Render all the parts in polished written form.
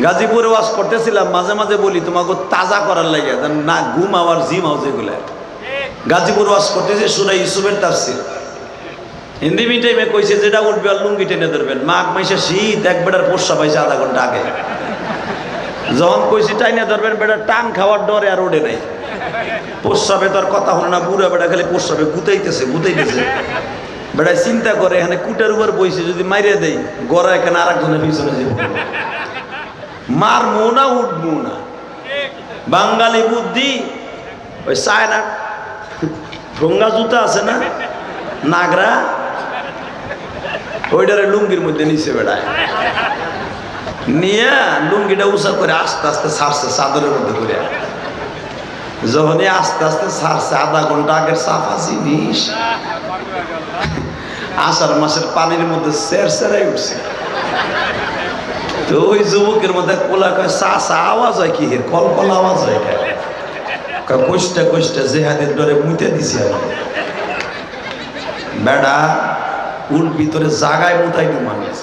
গাজীপুরে ওয়াজ করতেছিলাম, মাঝে মাঝে বলি তোমাকে তাজা করার লাগে না, ঘুম আওয়ার জিম আও যেগুলা। গাজীপুর ওয়াজ করতেছে সূরা ইউসুফের তাফসীর, হিন্দি মিটাইমে কইছে যেটা উঠবে আর লুঙ্গি টেনে ধরবেন। মাঘ মাসে শীত, এক বেটার পোষা পাইছে আধা ঘন্টা আগে, যখন কইছি টাইনে ধরবেন বেটা টান খাওয়ার ডরে আর ওঠে নাই। পোষাবে তোর কথা হলো না, বুড়া বেটা খালি পোষাবে গুতাইতেছে বেটা চিন্তা করে এখানে কুটার উপর বইছে, যদি মাইরে দেই গড়া এখানে আর একজনের পিছনে যাবো, মারমু না উঠবো না। বাঙালি বুদ্ধি ওই চায় না, ঠোঙ্গা জুতা আছে না নাগরা, ওইটারে লুঙ্গির মধ্যে নিচে বেড়ায় নিয়ে লুঙ্গিটা উঁচা করে আস্তে আস্তে ছাড়ছে চাদরের মধ্যে করে। যখনই আস্তে আস্তে ছাড়ছে, আধা ঘন্টা আগের সাফা জিনিস আষাঢ় মাসের পানির মধ্যে সেরাই উঠছে। তো ওই যুবকের মধ্যে কোলা কয় চা আওয়াজ হয় কি, কল আওয়াজ হয় কষ্টা কষ্টা জেহাদের ডরে মুতে দিছি আমি। বেড়া উল ভিতরে জাগায় মুতাই দু মানুষ,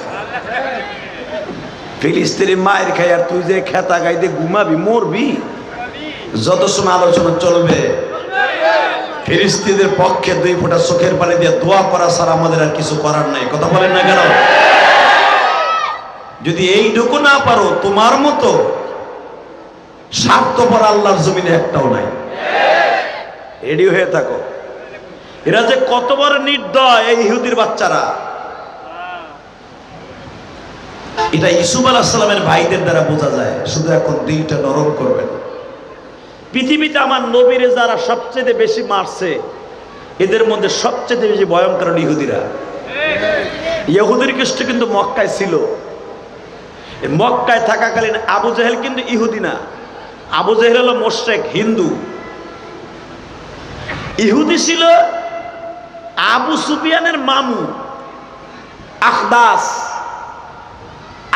ফিলিস্তিনি মায়ের খাই আর তুই যে খেতা গাইতে ঘুমাবি মরবি। যত সময় আলোচনা চলবে ফিলিস্তিনিদের পক্ষে 2 ফোঁটা চোখের পানি দিয়ে দোয়া করা ছাড়া আমাদের আর কিছু করার নাই। কথা বলেন না কেন? যদি এইটুকু না পারো, তোমার মতো স্বার্থপর আল্লাহর জমিনে একটাও নাই। রেডি হয়ে থাকো। এরা যে কত বড় নির্দয় এই ইহুদির বাচ্চারা, এটা ইউসুফ আলাইহিস সালামের ভাইদের দ্বারা বোঝা যায়। শুধু এখন দিলটা নরম করবেন। পৃথিবীতে আমার নবীরে যারা সবচেয়ে বেশি মারছে, এদের মধ্যে সবচেয়ে বেশি ভয়ঙ্কর ইহুদিরা। ইহুদির খ্রিস্ট কিন্তু মক্কায় ছিল। মক্কায় থাকাকালীন আবু জেহেল কিন্তু ইহুদি না, আবু জেহেল হলো মুশরিক হিন্দু। ইহুদি ছিল আবু সুফিয়ানের মামু আখদাস,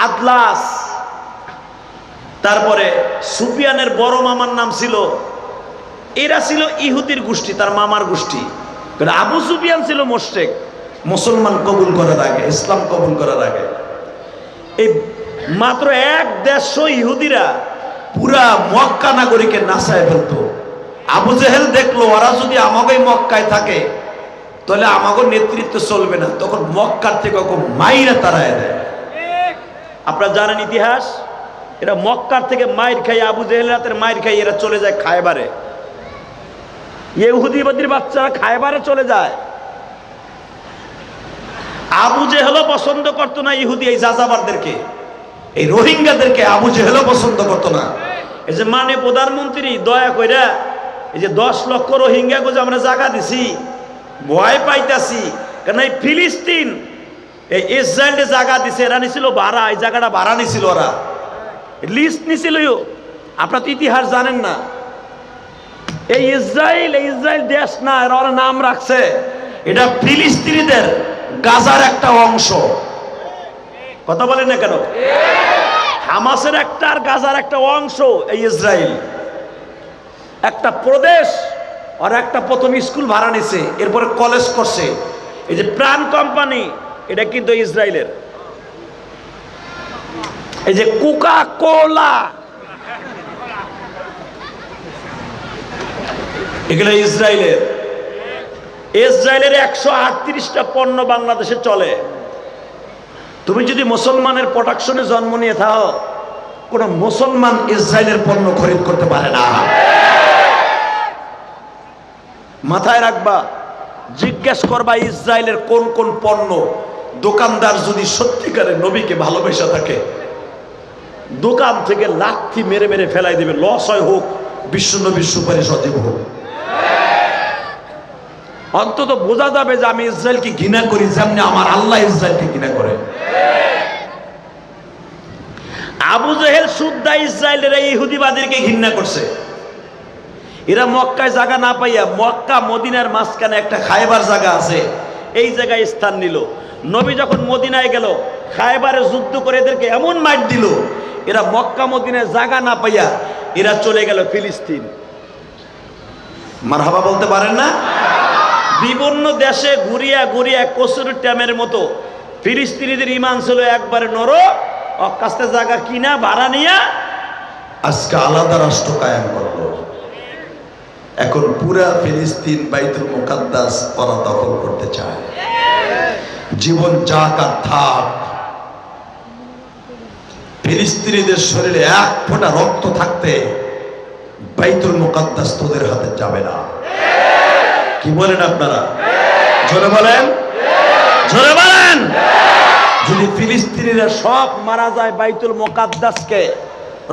আদলাস। তারপরে সুফিয়ানের বড় মামার নাম ছিল, এরা ছিল ইহুদির গোষ্ঠী, তার মামার গোষ্ঠী। আবু সুফিয়ান ছিল মুশরিক, মুসলমান কবুল করার আগে, ইসলাম কবুল করার আগে। এই মাত্র 150 ইহুদিরা পুরা মক্কা নাগরিকে নাচায় ফেলতো। আবু জেহেল দেখলো ওরা যদি আমাকে মক্কায় থাকে তাহলে আমাকে নেতৃত্ব চলবে না, তখন মক্কার থেকে মাইরা তাড়ায় দেয়। আপনারা জানেন ইতিহাস, এরা মক্কার থেকে মাইর খাই, আবু জেহেল রাতের মাইর খাই, এরা চলে যায় খায়বারে। ইহুদিবাদীর বাচ্চারা খায়বারে চলে যায়। আবু জেহেলও পছন্দ করতো না ইহুদি এই যাযাবারদেরকে, এই রোহিঙ্গাদেরকে আবু জেহেলও পছন্দ করতো না। এই যে মানে প্রধানমন্ত্রী দয়া কইরা এই যে 10 লক্ষ রোহিঙ্গা গো আমরা জায়গা দিছি, ভয় পাইতাছি, কারণ এই ফিলিস্তিন এই ইসরায়েলে জায়গা দিছে, এরা নিছিল ভাড়া, এই জায়গাটা ভাড়া নিছিল, ওরা লিস্ট নিছিল। আপনারা তো ইতিহাস জানেন না। এই ইসরায়েল দেশ না, এরা নাম রাখছে এটা ফিলিস্তিনিদের গাজার একটা অংশ। কথা বলেন না কেন? হামাসের একটা আর গাজার একটা অংশ এই ইসরায়েল, একটা প্রদেশ। আর একটা প্রথম স্কুল ভাড়া নিছে, এরপরে কলেজ করছে। এই যে প্রাণ কোম্পানি, এটা কিন্তু ইসরায়েলের। এই যে কোকা কোলা, এগুলো ইসরায়েলের। 138টা পণ্য বাংলাদেশে চলে। তুমি যদি মুসলমানের প্রোডাকশনে জন্ম নিয়ে থাকো, কোন মুসলমান ইসরায়েলের পণ্য খরিদ করতে পারে না। মাথায় রাখবা, জিজ্ঞেস করবা ইসরায়েলের কোন কোন পণ্য। দোকানদার যদি সত্যিকারের নবীকে ভালোবেসে থাকে, দোকান থেকে লাথি মেরে মেরে ফেলাই দেবে, লস হয় হোক, বিশ্ব নবীর সুপারিশ অজীব হোক। অন্তত বোঝা যাবে যে আমি ইসরায়েলকে ঘৃণা করি, যেমনি আমার আল্লাহ ইসরায়েলকে ঘৃণা করে। আবু জেহেল সুদ্দা ইসরায়েলের এই ইহুদিবাদীকে ঘৃণা করছে। এরা মক্কায় জায়গা না পাইয়া মক্কা মদিনার মাঝখানে একটা খায়বার জায়গা আছে, এই জায়গায় স্থান নিল। নবী যখন মদিনায় গেল, খায়বারে যুদ্ধ করে এদেরকে এমন মার দিল, এরা মক্কা মদিনায় জায়গা না পাইয়া এরা চলে গেল ফিলিস্তিন। মারহাবা বলতে পারেন না? বিভিন্ন দেশে ঘুরিয়া ঘুরিয়া কসুর ট্যামের মতো ফিলিস্তিনিদের ইমান ছিল একবারে নরক, কাছে জায়গা কিনা ভাড়া নিয়ে আজকে আলাদা রাষ্ট্র কায়েম করলো। এখন পুরা ফিলিস্তিন বাইতুল মুকাদ্দাস ওরা দখল করতে চায়। জীবন যাক আর থাক, ফিলিস্তিনিদের শরীরে এক ফোঁটা রক্ত থাকতে বাইতুল মুকাদ্দাস তোদের হাতে যাবে না। কি বলেন আপনারা? জোরে বলেন, জোরে বলেন। যদি ফিলিস্তিনিরা সব মারা যায়, বাইতুল মুকাদ্দাসকে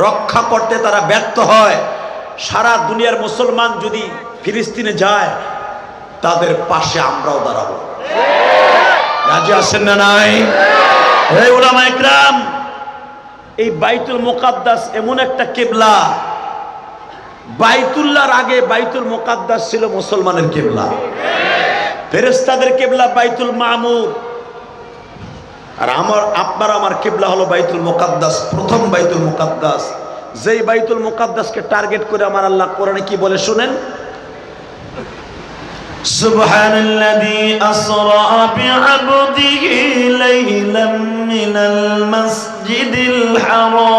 রক্ষা করতে তারা ব্যর্থ হয়, সারা দুনিয়ার মুসলমান যদি ফিলিস্তিনে যায়, তাদের পাশে আমরাও দাঁড়াবো। রাজি আছেন না নাই? হে উলামা ইকরাম, এই বাইতুল মুকাদ্দাস এমন একটা কিবলা, বাইতুল্লাহর আগে বাইতুল মুকাদ্দাস ছিল মুসলমানের কিবলা, ফেরেশতাদের কিবলা বাইতুল মামুর, আর আপনার আমার কিবলা হলো বাইতুল মুকাদ্দাস, প্রথম বাইতুল মুকাদ্দাস। যেই বাইতুল মুকাদ্দাসকে টার্গেট করে আমার আল্লাহ কোরআনে কি বলে শুনেন? সুবহানাল্লাযী আসরা বিআবদিহি লাইলাম মিনাল মাসজিদিল হারাম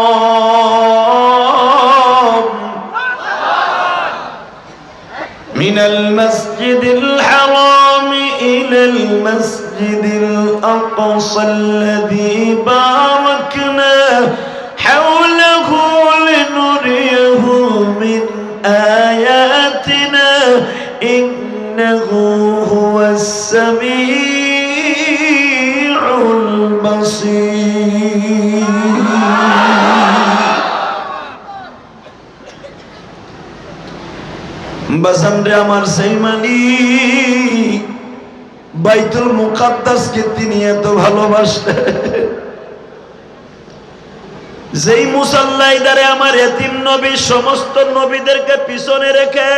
মিনাল মাসজিদিল হারাম ইলাল মাসজিদিল আকসাল্লাযী বারাকনা হাওলাহু লিনুরিয়াহু মিন আয়াতিনা ইন্নাহু হুয়াস সামিউল বাসীর। বাসামরে আমার সেই মালিক বাইতুল মুকাদ্দাসকে তিনি এত ভালোবাসলেন, যেই মুসাল্লাই দ্বারে আমার এতিম নবী সমস্ত নবীদেরকে পিছনে রেখে,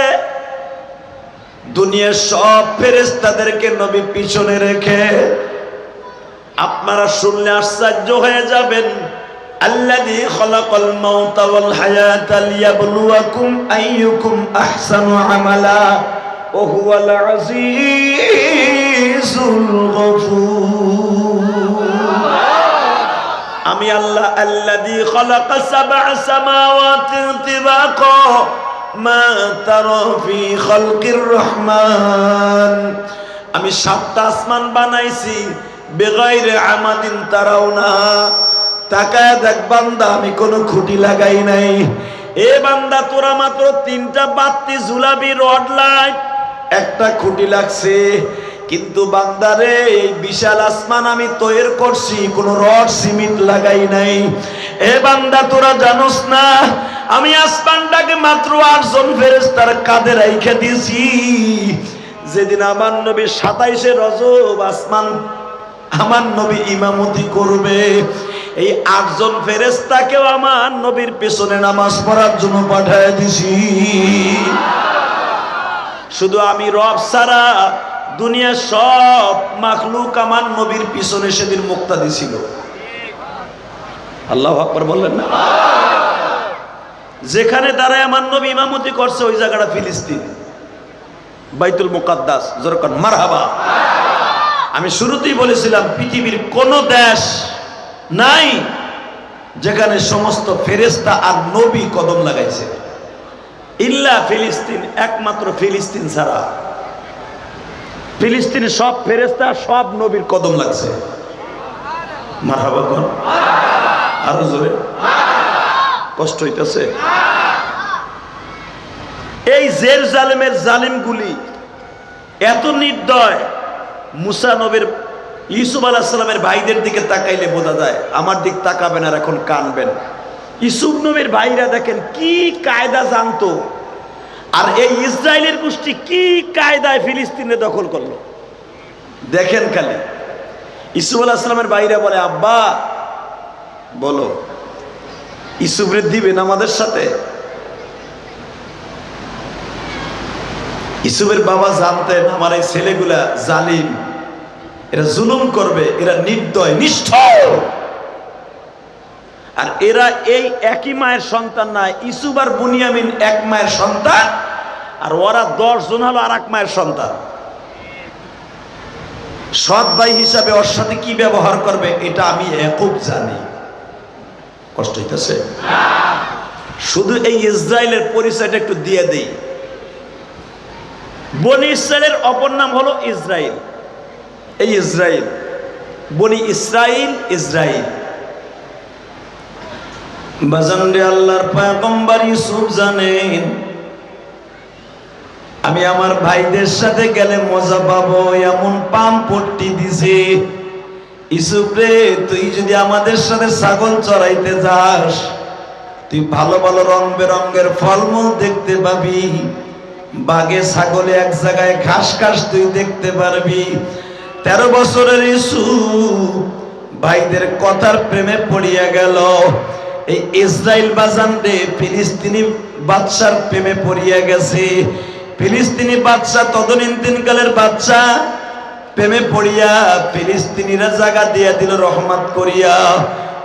দুনিয়ার সব ফেরেশতাদেরকে নবী পিছনে রেখে, আপনারা শুনলে আশ্চর্য হয়ে যাবেন। আল্লাযী খালাকাল মাউতা ওয়াল হায়াতা লিয়াবলুয়াকুম আইয়ুকুম আহসানু আমালা ওয়া হুয়াল আজিজুল গফুর। আমি আল্লাহ আল্লাযী খালাকা সাবআ সামাওয়াতিন তিবাকা মা তারা ফি খালকির রহমান। আমি সাতটা আসমান বানাইছি বেগাইরে আমাদিন তারাউনা। তাকায় দেখ বান্দা, আমি কোনো খুঁটি লাগাই নাই। এ বান্দা, তোরা মাত্র তিনটা বাতি ঝুলাবি রড লাইট, একটা খুঁটি লাগছে। কিন্তু বান্দারে, এই বিশাল আসমান আমি তৈরি করছি, কোনো রড সিমেন্ট লাগাই নাই। এ বান্দা, তোরা জানোস না আমি আসমানটাকে মাত্র 8 জন ফেরেশতার কাঁধে রাইখা দিয়েছি। যেদিন আমার নবী 27শে রজব আসমান আমার নবী ইমামতি করবে, এই 8 জন ফেরেশতাকেও আমার নবীর পেছনে নামাজ পড়ার জন্য পাঠায় দিছি। শুধু আমি রব ছাড়া দুনিয়ার সব মাখলুক আমার নবীর পিছনে সেদিন মুক্তাদি ছিল। আল্লাহু আকবার বললেন না? যেখানে দাঁড়ায় আমার নবী ইমামতি করছে ওই জায়গাটা ফিলিস্তিন, বাইতুল মুকাদ্দাস। যেরকম মারহাবা। আমি শুরুতেই বলেছিলাম পৃথিবীর কোন দেশ নাই যেখানে সমস্ত ফেরেশতা আর নবী কদম লাগাইছে, ইল্লা ফিলিস্তিন, একমাত্র ফিলিস্তিন ছাড়া। ফিলিস্তিনে সব ফেরেশতা সব নবীর কদম লাগছে। মারহাবা কোন? আরো জোরে। কষ্ট হইতেছে? এই জেরুজালেমের জালিমগুলি এত নির্দয়, মুসা নবীর ইউসুফ আলাইহিস সালামের ভাইদের দিকে তাকাইলে বোঝা যায়। আমার দিক তাকাবেন আর এখন কানবেন। ইউসুফ নবীর ভাইরা দেখেন কি কায়দা জানতো, আর এই ইসরায়েলের গোষ্ঠী কি কায়দায় ফিলিস্তিনে দখল করলো দেখেন খালি। ইউসুফ আলাইহিস সালামের ভাইরা বলে, আব্বা বলো ইউসুফরে দিবেন আমাদের সাথে? ইউসুফের বাবা জানতেন আমার এই ছেলেগুলা জালিম, এরা জুলুম করবে, এরা নির্দয় নিষ্ঠুর। আর এরা এই একই মায়ের সন্তান না, ইউসুফ আর বুনিয়ামিন এক মায়ের সন্তান, আর ওরা 10 জন হলো আর এক মায়ের সন্তান। সৎ ভাই হিসাবে ওর সাথে কি ব্যবহার করবে এটা আমি খুব জানি। কষ্ট হইতেছে? শুধু এই ইসরায়েলের পরিচয়টা একটু দিয়ে দেই। বনি ইসরায়েলের অপর নাম হলো ইসরাইল। এই ইসরাইল, বনি ইসরাইল, ইসরাইল। বাজান রে, আল্লাহর পয়গম্বর ইউসুফ জানেন আমি আমার ভাইদের সাথে গেলে মজা পাবো, এমন পাম পট্টি দিছে। ইউসুফ রে, তুই যদি আমাদের সাথে ছাগল চড়াইতে যাস, তুই ভালো ভালো রং বেরঙের ফলমূল দেখতে পাবি, বাঘে ছাগলে এক জায়গায় ঘাস ঘাস তুই দেখতে পারবি। 13 বছরের ইউসুফ ভাইদের কথার প্রেমে পড়িয়া গেল। এই ইসরাইল বাজান রে, ফিলিস্তিনি বাদশার প্রেমে পড়িয়া গেছে। ফিলিস্তিনি বাদশা তদনীন্তনকালের বাদশা প্রেমে পড়িয়া ফিলিস্তিনিরা জায়গা দিয়া দিল রহমত করিয়া।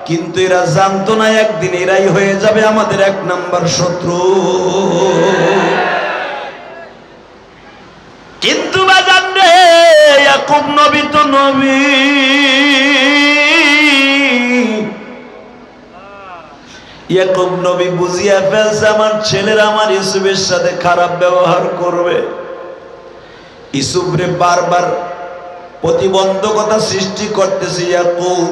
কিন্তু এরা জানতো না একদিন এরাই হয়ে যাবে আমাদের 1 নম্বর শত্রু। কিন্তু বাজান রে, ইয়াকুব নবী তো নবী, ইয়াকুব নবী বুঝিয়া ফেলছে আমার ছেলেরা আমার ইউসুফের সাথে খারাপ ব্যবহার করবে। ইউসুফ রে বারবার প্রতিবন্ধকতা সৃষ্টি করতেছে। ইয়াকুব,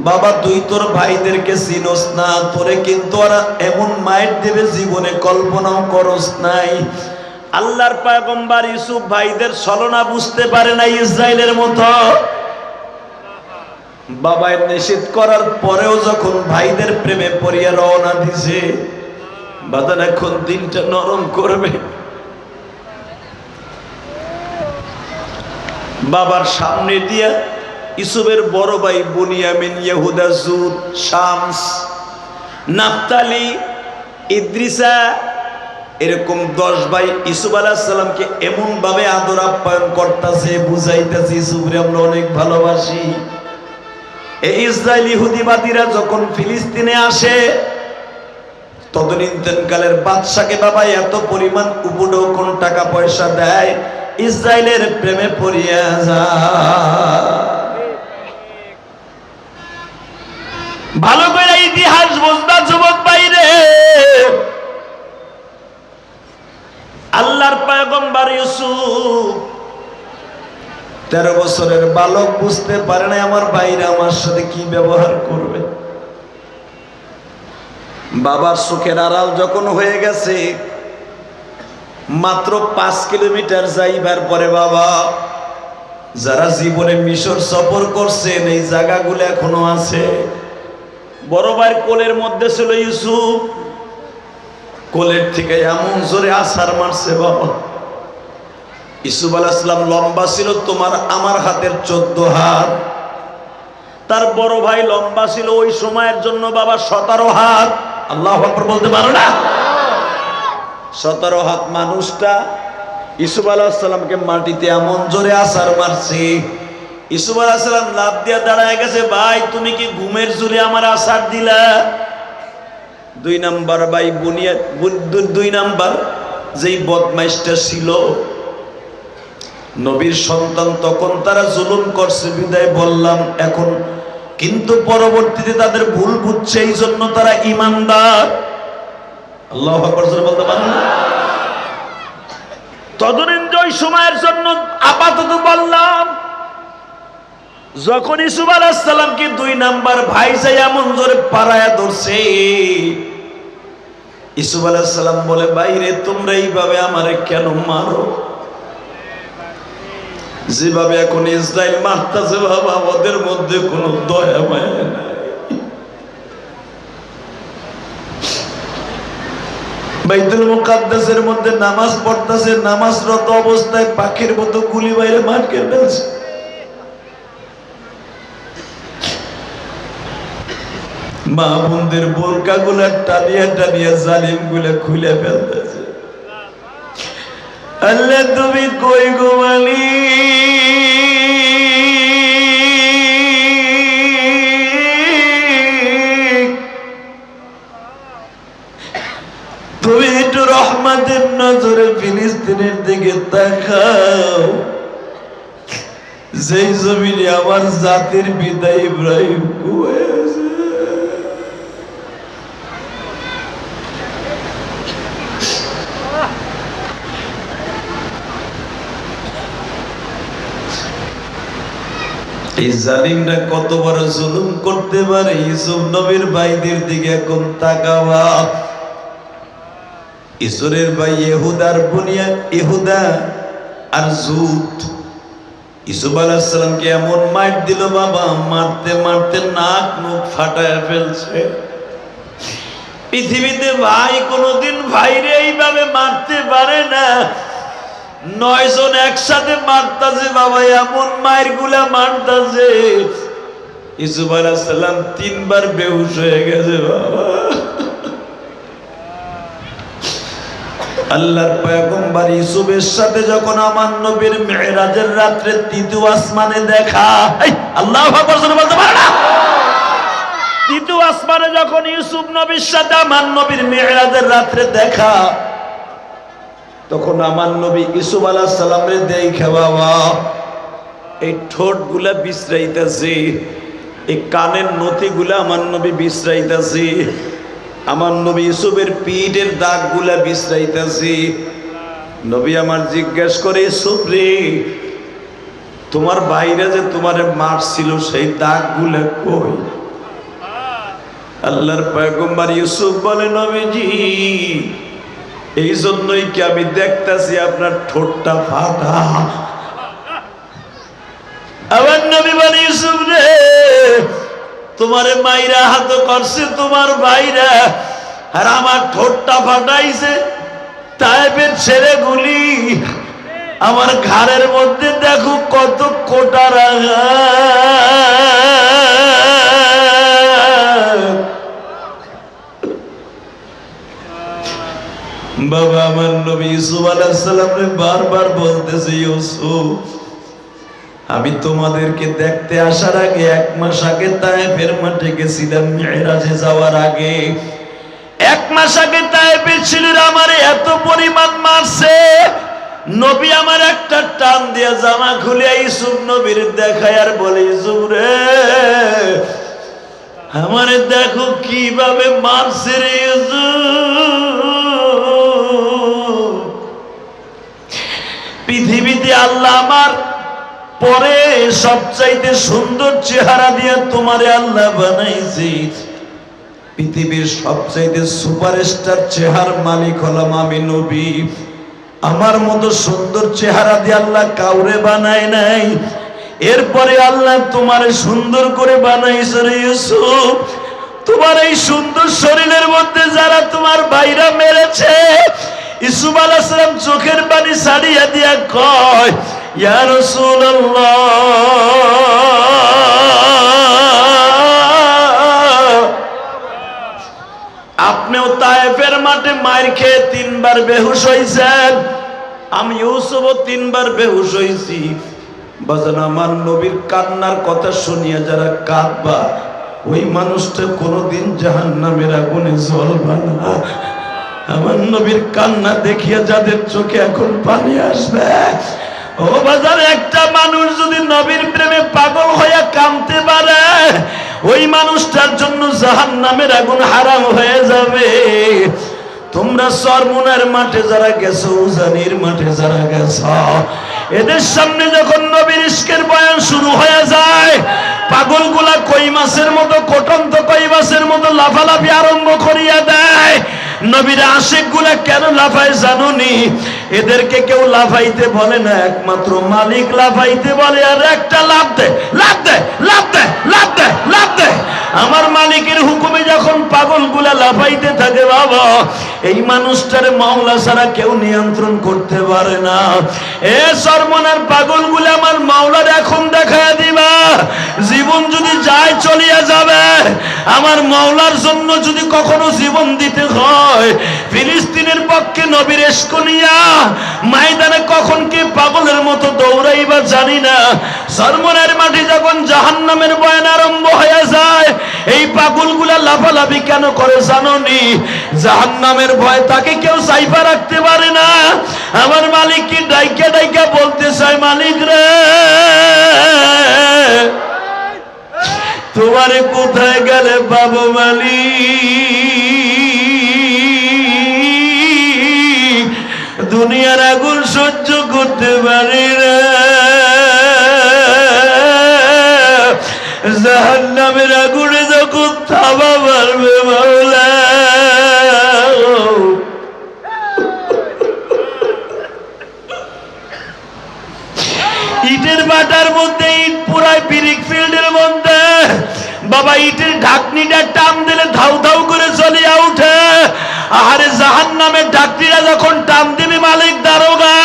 বাবা তুই তোর ভাইদেরকে চিনোস না, তোরে কিন্তু ওরা এমন মাইর দেবে জীবনে কল্পনাও করস নাই। আল্লাহর পয়গম্বর ইউসুফ ভাইদের ছলনা বুঝতে পারে না ইসরায়েলের মতো। বাবায় নিষেধ করার পরেও যখন ভাইদের প্রেমে পড়িয়া রওনা দিছে, বাদান এখন দিনটা নরম করবে। বাবার সামনে দিয়া ইউসুফের বড় ভাই বুনিয়ামিন, ইহুদা, জুদ, শামস, নাফতালি, ইদ্রিসা, এরকম 10 ভাই ইউসুফ আলাইহিস সালামকে এমন ভাবে আদর আপ্যায়ন করতেছে, বুঝাইতেছে ইউসুফরে আমরা অনেক ভালোবাসি। এই ইসরায়েল ইহুদিবাদীরা যখন ফিলিস্তিনে আসে, তদনীন্তনকালের বাদশাকে বাবা এত পরিমাণ উপঢৌকন টাকা পয়সা দেয়, ইসরায়েলের প্রেমে পড়িয়া যায়। ভালো করে ইতিহাস বুঝবা যুবক বাইরে। আল্লাহর পয়গম্বর ইউসুফ 13 বছরের বালক, বুঝতে পারে না আমার ভাইরা আমার সাথে কি ব্যবহার করবে। বাবার সুখের আড়াল যখন হয়ে গেছে, মাত্র 5 কিলোমিটার যাইবার পরে বাবা, যারা জীবনে মিশর সফর করছেন এই জায়গাগুলো এখনো আছে। বড় ভাইয়ের কোলের মধ্যে ছিল ইউসুফ, কোলের থেকে এমন জোরে আছাড় মারছে বাবা। ইউসুফ আলাইহিস সালাম লম্বা ছিল তোমার আমার হাতের 14 হাত, তার বড় ভাই লম্বা ছিল ওই সময়ের জন্য বাবা 17 হাত। আল্লাহু আকবার বলতে পারো না? 17 হাত মানুষটা ইউসুফ আলাইহিস সালামকে মাটিতে এমন জোরে আছাড় মারছে। ইউসুফ আলাইহিস সালাম লাফ দিয়ে দাঁড়ায় গেছে, ভাই তুমি কি ঘুমের জোরে আমার আছাড় দিলা? 2 নাম্বার ভাই বুনিয়া, 2 নাম্বার যেই বদমাইশটা ছিল নবীর সন্তান, তখন তারা জুলুম করছে বিদায় বললাম, এখন কিন্তু পরবর্তীতে তাদের ভুল বুঝছে, এই জন্য তারা ঈমানদার। আল্লাহু আকবার বলতে পারেন না? তদনীন্দ্র ওই সময়ের জন্য আপাতত বললাম, যখন ইউসুফ আলাইহিস সালামকে 2 নাম্বার ভাই যাই এমন জোরে পাড়ায়া ধরছে, ইউসুফ আলাইহিস সালাম বলে, বাইরে তোমরা এইভাবে আমারে কেন মারো? যেভাবে এখন ইসরায়েল মারতেছে বাবা, ওদের মধ্যে কোনো দয়া মায়া নাই। বাইতুল মুকাদ্দাসের মধ্যে নামাজ পড়তেছে, নামাজরত অবস্থায় পাখির মতো গুলি বাইরে মারকে ফেলছে। মা বোনদের বোরকা গুলা টানিয়া টানিয়া জালিম গুলা খুলে ফেলতেছে। আল্লাহ তুমি কই গো মালিক, তুমি একটু রহমতের নজরে ফিলিস্তিনের দিকে তাকাও, যেই জমিনে আমার জাতির পিতা ইব্রাহিম ঘুমিয়েছে। এই জালিমরা কত বড় জুলুম করতে পারে। ইউসুফ নবীর ভাইদের দিকে এখন তাকাবা। ঈশ্বরের ভাই ইহুদার বুনিয়াদ, ইহুদা আর জুত ইউসুফ আলাইহিস সালামকে এমন মার দিল বাবা, মারতে মারতে নাক মুখ ফাটায় ফেলছে। পৃথিবীতে ভাই কোনোদিন ভাইরে এইভাবে মারতে পারে না। 9 জন একসাথে মারতাছে বাবা, এমন মায়ের গুলা মারতাছে। ইউসুফ আলাইহিস সালাম 3 বার বেহুশ হয়ে গেছে বাবা। আল্লাহর পয়গম্বর ইউসুফের সাথে যখন আমার নবীর মেরাজের রাত্রে 3য় আসমানে দেখা, আল্লাহু আকবার বলতে পারে না। 3য় আসমানে যখন ইউসুফ নবীর সাথে আমার নবীর মেরাজের রাত্রে দেখা, তখন আমার নবী ইউসুফ আলাইহিস সালামের দেখে বাবা এই ঠোঁটগুলা বিশ্রাইতেছে, এই কানের নথিগুলা আমার নবী বিশ্রাইতেছে, আমার নবী ইউসুফের পিঠের দাগগুলা বিশ্রাইতেছে। নবী আমার জিজ্ঞেস করে, ইউসুফ রে, তোমার ভাইরা যে তোমারে মারছিল সেই দাগগুলা কই? আল্লাহর পয়গম্বর ইউসুফ বলে, নবীজি এই জন্যই কি আমি দেখতাছি আপনার ঠোঁটটা ফাটা। আবার নবী বলে, ইউসুফ রে, তোমারে মাইরা হাত করছে তোমার ভাইরা, আর আমার ঠোঁটটা ফাটাইছে। তাইফের ছেলেগুলি আমার ঘাড়ের মধ্যে দেখো কত কোটা রাখা। বাবা আমার নবী ইউসুফ আলাইহিস সালামকে বারবার বলতেছে, ইউসুফ আমি তোমাদেরকে দেখতে আসার আগে 1 মাস আগে তায়েফের মাঠে গেছিলাম। মেরাজে যাওয়ার আগে 1 মাস আগে তায়েফের ছেলেরা আমারে এত পরিমাণ মারছে। নবী আমার একটা টান দিয়ে জামা খুলে ইউসুফ নবীর দেখায় আর বলে, ইউসুফ রে, আমারে দেখো কিভাবে মারছে রে ইউসুফ। পৃথিবীতে আল্লাহ আমার পরে সবচাইতে সুন্দর চেহারা দিয়ে তোমারে আল্লাহ বানাইছে। পৃথিবীর সবচাইতে সুপারস্টার চেহার মালিক হলাম আমি নবী। আমার মতো সুন্দর চেহারা দিয়ে আল্লাহ কাউরে বানায় নাই। এরপরে আল্লাহ তোমারে সুন্দর করে বানাইছে রে ইউসুফ। তোমার এই সুন্দর শরীরের মধ্যে যারা তোমার ভাইরা মেরেছে, ইউসুফ আলাইহিস সালাম চোখের পানি ছাড়িয়া দিয়া কয়, ইয়া রাসূলুল্লাহ, আপনিও তায়েফের মাঠে মার খেয়ে 3 বার বেহুশ হইছেন, আমি ইউসুফও 3 বার বেহুশ হইছি। বাজান আমার নবীর কান্নার কথা শুনিয়া যারা কাঁদবা, ওই মানুষটা কোনোদিন জাহান্নামের আগুনে জ্বলবে না। আমার নবীর কান্না দেখিয়া যাদের চোখে এখন পানি আসবে, ও বাজার, একটা মানুষ যদি নবীর প্রেমে পাগল হইয়া কাঁদতে পারে, ওই মানুষটার জন্য জাহান্নামের আগুন হারাম হয়ে যাবে। তোমরা চরমুনার মাঠে যারা গেছো, উজানির মাঠে যারা গেছো, এদের সামনে যখন নবীর ইশকের বয়ান শুরু হয়ে যায়, পাগলগুলা কই মাছের মতো, কোটন্ত কই মাছের মতো লাফালাফি আরম্ভ করিয়া দেয়। নবীর আশিক গুলা কেন লাফায় জানুনি? এদেরকে কেউ লাফাইতে বলে না, একমাত্র মালিক লাফাইতে বলে। আর একটা লাফ দে, লাফ দে, লাফ দে, লাফ দে, লাফ দে। আমার মালিকের হুকুমে যখন পাগল গুলা লাফাইতে থাকে বাবা, এই মানুষটার মাওলা ছাড়া কেউ নিয়ন্ত্রণ করতে পারে না। এ সর্বনার পাগল গুলা আমার মাওলার এখন দেখায় দিবা। জীবন যদি যায় চলিয়া যাবে, আমার মাওলার জন্য যদি কখনো জীবন দিতে হয়, ফিলিস্তিনের পক্ষে নবীর ইশক নিয়া ময়দানে কখন কে পাগলের মতো দৌড়াইবা জানি না। সর্বনের মাঠে যখন জাহান্নামের বয়ান আরম্ভ হয়ে যায়, এই পাগলগুলা লাফালাফি কেন করে জানোনি? জাহান্নামের ভয় তাকে কেউ চাইপা রাখতে পারে না। আমার মালিক কি ডাইকা ডাইকা বলতে চায়, মালিক রে, তোমারে কোথায় গেলে বাবু মালিক? দুনিয়ার আগুন সহ্য করতে পারি না। বাবা ইটের ঢাকনিটা টান দিলে ধাউ ধাউ করে জ্বলিয়া উঠে। আহারে জাহান্নামের ঢাকনিটা যখন টান দিবে মালিক দারোগা,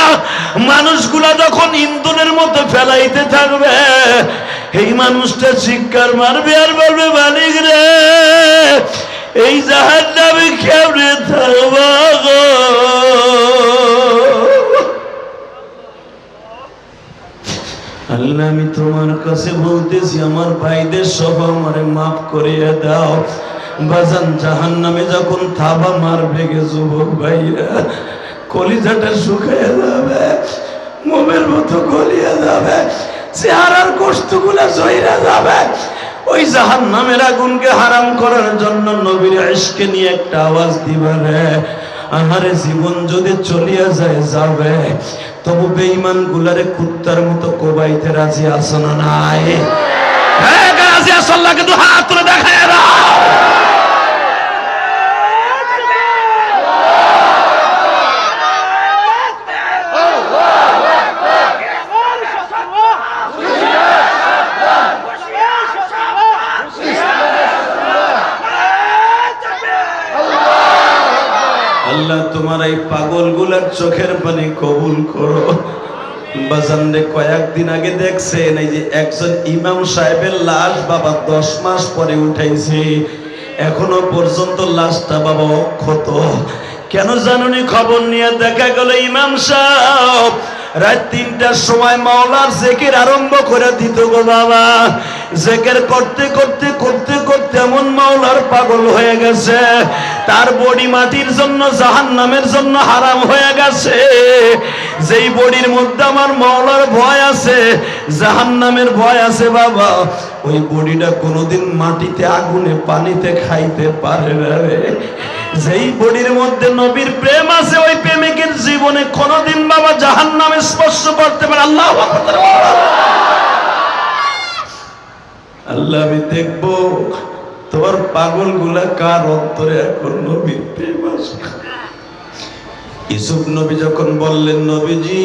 মানুষগুলা যখন ইন্ধনের মতো ফেলাইতে থাকবে, এই মানুষটা চিৎকার মারবে আর বলবে, মালিক রে এই জাহান্নামে কেমনে থাকবো গো। আল্লাহ আমি তোমার কাছে বলতেছি আমার ভাইদের সব আমারে মাফ করিয়ে দাও। বাজান জাহান্নামে যখন থাবা মারবে গে যুবক ভাইরা, কলিজাটা শুকাইয়া যাবে, মোমের মতো গলিয়া যাবে, চেহারার কষ্টগুলা জয়রা যাবে। ওই জাহান্নামের আগুনকে হারাম করার জন্য নবীর ইশকে নিয়ে একটা আওয়াজ দিবা রে। আহারে জীবন যদি চলিয়া যায় যাবে, তবু বেঈমান গুলারে কুত্তার মতো কোবাইতে রাজি আছো না নাই? হ্যাঁ রাজি আছো, আল্লাহকে তো হাত তুলে দেখায় দাও। আল্লাহ তোমার এই পাগলগুলার চোখের পানি কবুল করো। বাজানরে কয়েকদিন আগে দেখছেন এই যে একজন ইমাম সাহেবের লাশ বাবা 10 মাস পরে উঠাইছে, এখনো পর্যন্ত লাশটা বাবা অক্ষত। কেন জানুনি? খবর নিয়ে দেখা গেল ইমাম সাহেব রাত 3টার সময় মাওলার জিকির আরম্ভ করে দিত গো বাবা। জিকির করতে করতে করতে করতে এমন মাওলার পাগল হয়ে গেছে, তার বডি মাটির জন্য জাহান্নামের জন্য হারাম হয়ে গেছে। যেই বডির মধ্যে আমার মাওলার ভয় আছে, জাহান্নামের ভয় আছে বাবা, ওই বডিটা কোনোদিন মাটিতে আগুনে পানিতে খাইতে পারে না রে। যেই বডির মধ্যে নবীর প্রেম আছে, ওই প্রেমিকের জীবনে কোনোদিন বাবা জাহান্নামে স্পর্শ করতে পারে। আল্লাহু আকবার। আল্লাহ আমি দেখবো তোমার পাগল গুলা কার অন্তরে এখন নবীর প্রেম আছে। ইউসুফ নবী যখন বললেন, নবীজি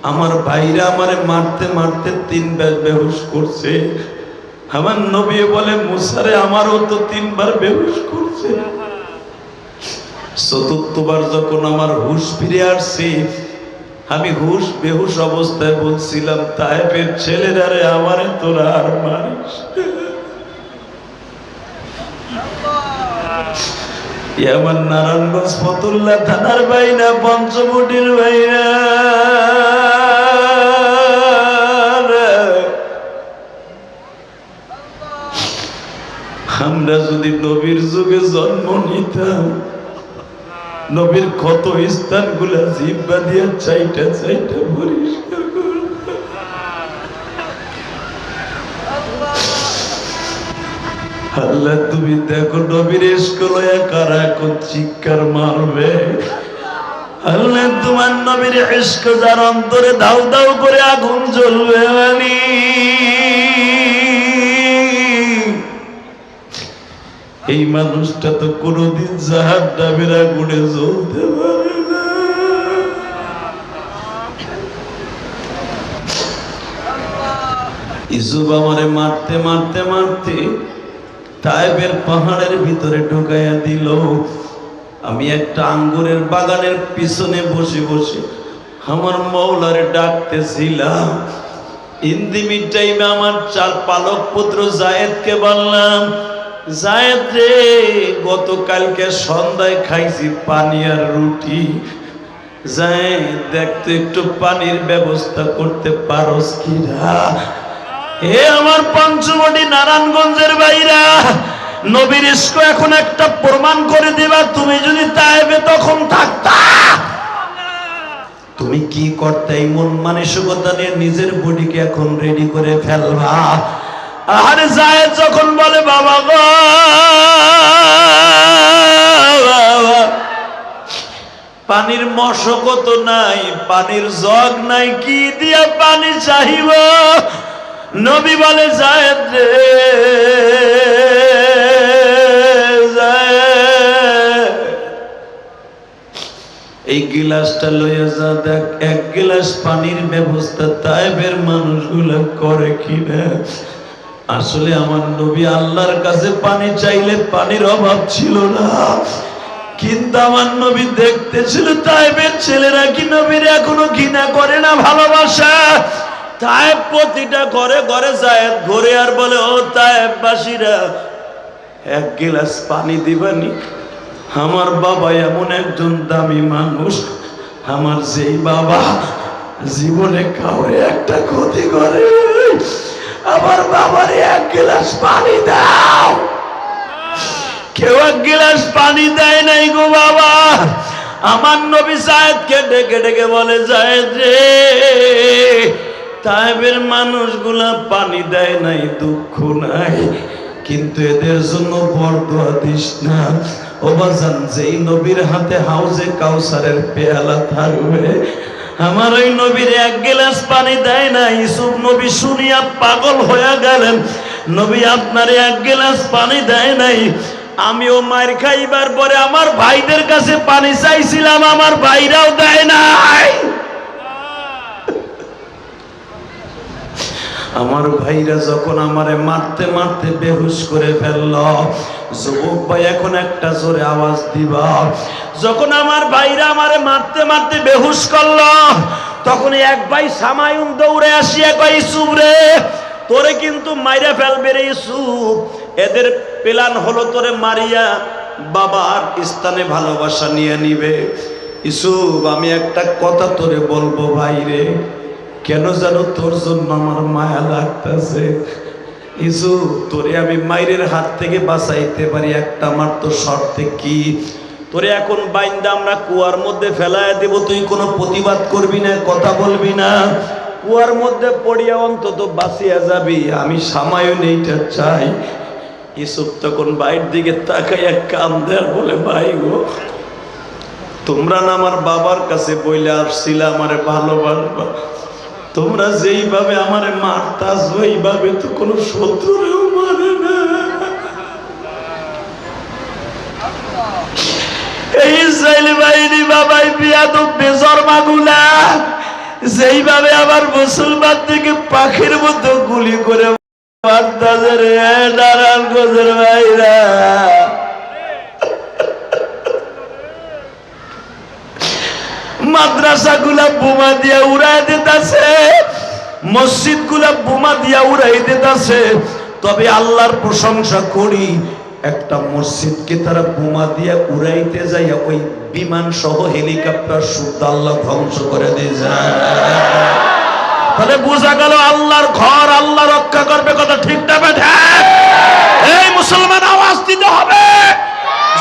আমার ভাইরা আমারে মারতে মারতে 3 বার বেহুশ করছে, আমার নবী বলে, মুসারে আমারও তো 3 বার বেহুশ করছে। 4র্থবার যখন আমার হুশ ফিরে আসছে, আমি বেহুশ অবস্থায় বলছিলাম, তায়েফের ছেলেরা রে আমারে তোরা আর মারিস। আমার নারায়ণগঞ্জ ফতুল্লা থানার বাইনা, পঞ্চবটির বাইনা, আমরা যদি নবীর যুগে জন্ম নিতাম, নবীর কত স্থানগুলা জিহ্বা দিয়া চাইটা চাইটা পরিষ্কার করতাম। আল্লাহ তুমি দেখো নবীর ইশক লয়া কারা কোন চিৎকার মারবে। আল্লাহ তোমার নবীর ইশক যার অন্তরে দাউ দাউ করে আগুন জ্বলবে, মানে এই মানুষটা তো কোনদিন জাহান্নামের আগুনে জ্বলতে পারে না। ইউসুফ আমারে মারতে মারতে মারতে তায়েফের পাহাড়ের ভিতরে ঢুকাইয়া দিল। আমি একটা আঙ্গুরের বাগানের পিছনে বসে বসে আমার মওলারে ডাকতেছিলাম। ইন দি মিড টাইমে আমার 4 পালক পুত্র জায়েদকে বললাম, জায়েদ রে গতকালকে সন্ধ্যায় খাইছি পানি আর রুটি, জায়েদ দেখতে একটু পানির ব্যবস্থা করতে পারোস কিনা? হে আমার পঞ্চবটি নারায়ণগঞ্জের বাইরা, নবীর ইশক এখন একটা প্রমাণ করে দিবা। তুমি যদি তায়েফে তখন থাকতা, তুমি কি করতে? এই মন মানসিকতা নিয়ে নিজের বডিকে এখন রেডি করে ফেলবা। আরে জায়েদ যখন বলে, বাবা গো পানির মশক তো নাই, পানির জগ নাই, কি দিয়া পানি চাহিব? নবী বলে, জায়েদ রে এই গিলাসটা লইয়া যা, দেখ 1 গিলাস পানির ব্যবস্থা তায়েফের মানুষগুলো করে কিনা। আসলে আমার নবী আল্লাহর কাছে পানি চাইলে পানির অভাব ছিল না, কিন্তু আমার নবী দেখতেছিল তায়েবের ছেলেরা কি নবীর এখনো ঘৃণা করে না ভালোবাসা। তায়েব প্রতিটা ঘরে ঘরে যায়, ঘরে আর বলে, ও তায়েববাসীরা, এক গ্লাস পানি দিবানি? আমার বাবা এমন একজন দামি মানুষ, আমার যেই বাবা জীবনে কাউরে একটা ক্ষতি করে, আমার বাবার এক গ্লাস পানি দাও। কেউ এক গ্লাস পানি দেয় নাই গো বাবা। আমার নবী যায়েদকে ডেকে ডেকে বলে, যায়েদ রে, তায়েবের মানুষগুলা পানি দেয় নাই, দুঃখ নাই, কিন্তু এদের জন্য বরদোয়া দিস না। ও বাজান, যেই নবীর হাতে হাউজে কাউসারের পেয়ালা থাকবে, আমার ওই নবীর এক গ্লাস পানি দেয় না। ইউসুফ নবী শুনিয়া পাগল হয়ে গেলেন, নবী আপনার এক গ্লাস পানি দেয় নাই। আমিও মার খাইবার পরে আমার ভাইদের কাছে পানি চাইছিলাম, আমার ভাইরাও দেয় নাই। আমার ভাইরা যখন আমারে মারতে মারতে বেহুশ করে ফেলল, যুবক ভাই এখন একটা জোরে আওয়াজ দিবা। যখন আমার ভাইরা আমারে মারতে মারতে বেহুশ করল, তখন এক ভাই সামায়ুন দৌড়ে আসিয়া কয়, ইউসুফ রে, তোরে কিন্তু মাইরা ফেলবে রে ইউসুফ। এদের প্ল্যান হলো তোরে মারিয়া বাবার স্থানে ভালোবাসা নিয়ে নিবে। ইউসুফ, আমি একটা কথা তোরে বলবো ভাই রে, কেন জানো তোর জন্য আমার মায়া লাগতেছে। ইউসুফ, তোরে আমি মায়ের হাত থেকে বাঁচাইতে পারি, একটা মাত্র শর্তে। কি? তোরে এখন বাইন্দা আমরা কুয়ার মধ্যে ফেলায় দেব, তুই কোনো প্রতিবাদ করবি না, কথা বলবি না, কুয়ার মধ্যে পড়িয়া অন্তত বাঁচিয়া যাবি, আমি সামায়ন এইটা চাই। ইউসুফ তখন বাইরের দিকে তাকাইয়া কান্দে আর বলে, ভাই গো, তোমরা না আমার বাবার কাছে বইলে আসছিলা আমারে ভালোবাসবা, তোমরা যেইভাবে আমারে মারতাস ওইভাবে তো কোনো শত্রুরেও মারে না। এই ইসরায়েলি বাহিনী বাবাই বিয়াদব বেজরমাগুলা যেইভাবে আবার মুসলমান থেকে পাখির মতো গুলি করে মারতাছে রে নারায়ণগঞ্জের ভাইরা। মাদ্রাসা গুলা বোমা দিয়া উড়াই দিতেছে, মসজিদ গুলা বোমা দিয়া উড়াই দিতেছে। তবে আল্লাহর প্রশংসা করি, একটা মসজিদকে তারা বোমা দিয়া উড়াইতে যাইয়া ওই বিমান সহ হেলিকপ্টার শুদ্ধ আল্লাহ ধ্বংস করে দিয়ে যায়। তাহলে বোঝা গেল আল্লাহর ঘর আল্লাহ রক্ষা করবে, কথা ঠিক না বেঠা? এই মুসলমান আওয়াজ দিতে হবে,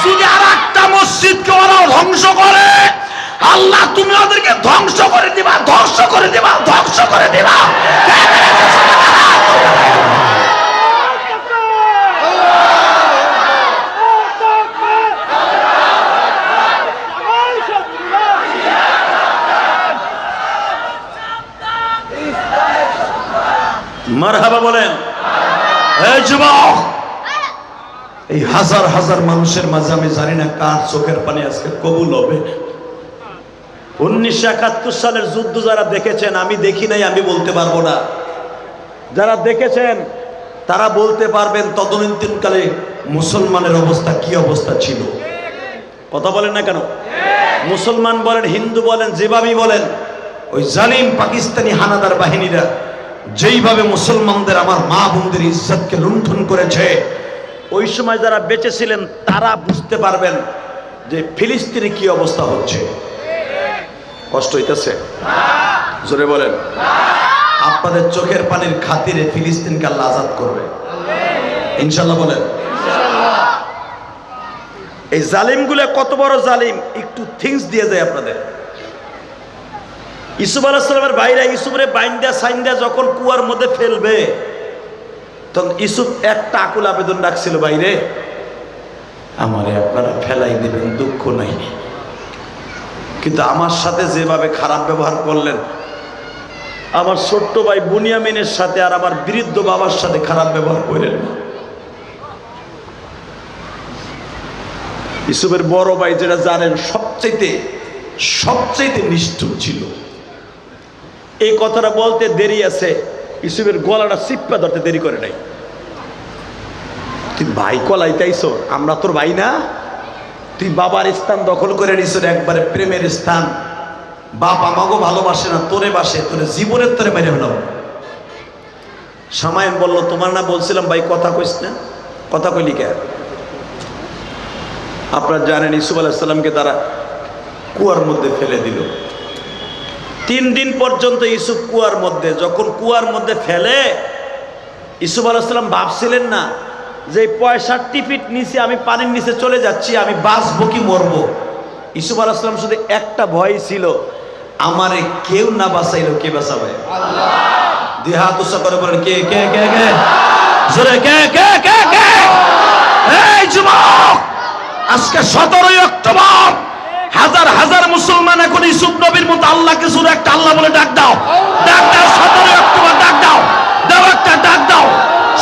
যদি আর একটা মসজিদকে ওরা ধ্বংস করে, আল্লাহ তুমি ওদেরকে ধ্বংস করে দিবা, ধ্বংস করে দিবা, ধ্বংস করে দিবা। মারহাবা বলেন। এই যুবক, এই হাজার হাজার মানুষের মাঝে আমি জানি না কার চোখের পানি আজকে কবুল হবে। 1971 সালের যুদ্ধ যারা দেখেছেন, আমি দেখি নাই, আমি বলতে পারবো না। যারা দেখেছেন তারা বলতে পারবেন তদনীন্তনকালে মুসলমানের অবস্থা কি অবস্থা ছিল। কথা বলেন না কেন? মুসলমান বলেন, হিন্দু বলেন, যেভাবেই বলেন, ওই জালিম পাকিস্তানি হানাদার বাহিনীরা যেইভাবে মুসলমানদের, আমার মা বোনদের ইজ্জতকে লুণ্ঠন করেছে, ওই সময় যারা বেঁচে ছিলেন তারা বুঝতে পারবেন যে ফিলিস্তিনে কি অবস্থা হচ্ছে। কষ্ট হইতেছে? জোরে বলেন। আপনাদের চোখের পানির খাতিরে ফিলিস্তিনকে আল্লাহ আজাদ করবে ইনশাআল্লাহ বলেন। এই জালিমগুলো কত বড় জালিম একটু থিংস দিয়ে যায় আপনাদের। ইউসুফ আলাইহিস সালামের ভাইরা ইউসুফরে বাইন্দা সাইন্দা যখন কুয়ার মধ্যে ফেলবে, তখন ইউসুফ একটা আকুল আবেদন রাখছিল, বাইরে আমারে আপনারা ফেলাই দিবেন, দুঃখ নাই, কিন্তু আমার সাথে যেভাবে খারাপ ব্যবহার করলেন, আমার ছোট্ট ভাই বুনিয়ামিনের সাথে আর আমার বৃদ্ধ বাবার সাথে খারাপ ব্যবহার করেন। ইউসুফের বড় ভাই, যেটা জানেন, সবচাইতে নিষ্ঠুর ছিল। এই কথাটা বলতে দেরি আছে, ইউসুফের গলাটা চিপ্পা ধরতে দেরি করে নাই। ভাই কলাইতাইছো, আমরা তোর ভাই না? তুই বাবার স্থান দখল করে নিছ, একবারে প্রেমের স্থান। বাপ আমাকেও ভালোবাসে না, তোরে বাসে, তোরে জীবনের তোরে মেরে হলো। সামায়ন বলল, তোমার না বলছিলাম ভাই কথা কইস না, কথা কইলি কে? আপনারা জানেন ইউসুফ আলাইহিস সালামকে তারা কুয়ার মধ্যে ফেলে দিল। 3 দিন পর্যন্ত ইউসুফ কুয়ার মধ্যে। যখন কুয়ার মধ্যে ফেলে, ইউসুফ আলাইহিস সালাম ভাবছিলেন না যে 65 ফিট নিচে আমি পানির নিচে চলে যাচ্ছি, আমি বাঁচবো কি মরবো। ইউসুফ আলাইহিস সালাম শুধু একটা ভয় ছিল, আমারে কেউ না বাঁচাইলো কে বাঁচাবে? আল্লাহ। দুই হাত উঁচা করে বলেন, কে কে কে কে? জোরে কে কে কে কে? এই যুবক, আজকে 17 অক্টোবর হাজার হাজার মুসলমান এখন ইউসুফ নবীর মতো আল্লাহকে জোরে একটা আল্লাহ বলে ডাক দাও, ডাক দাও। 17 অক্টোবর ডাক দাও, দাও একটা ডাক দাও।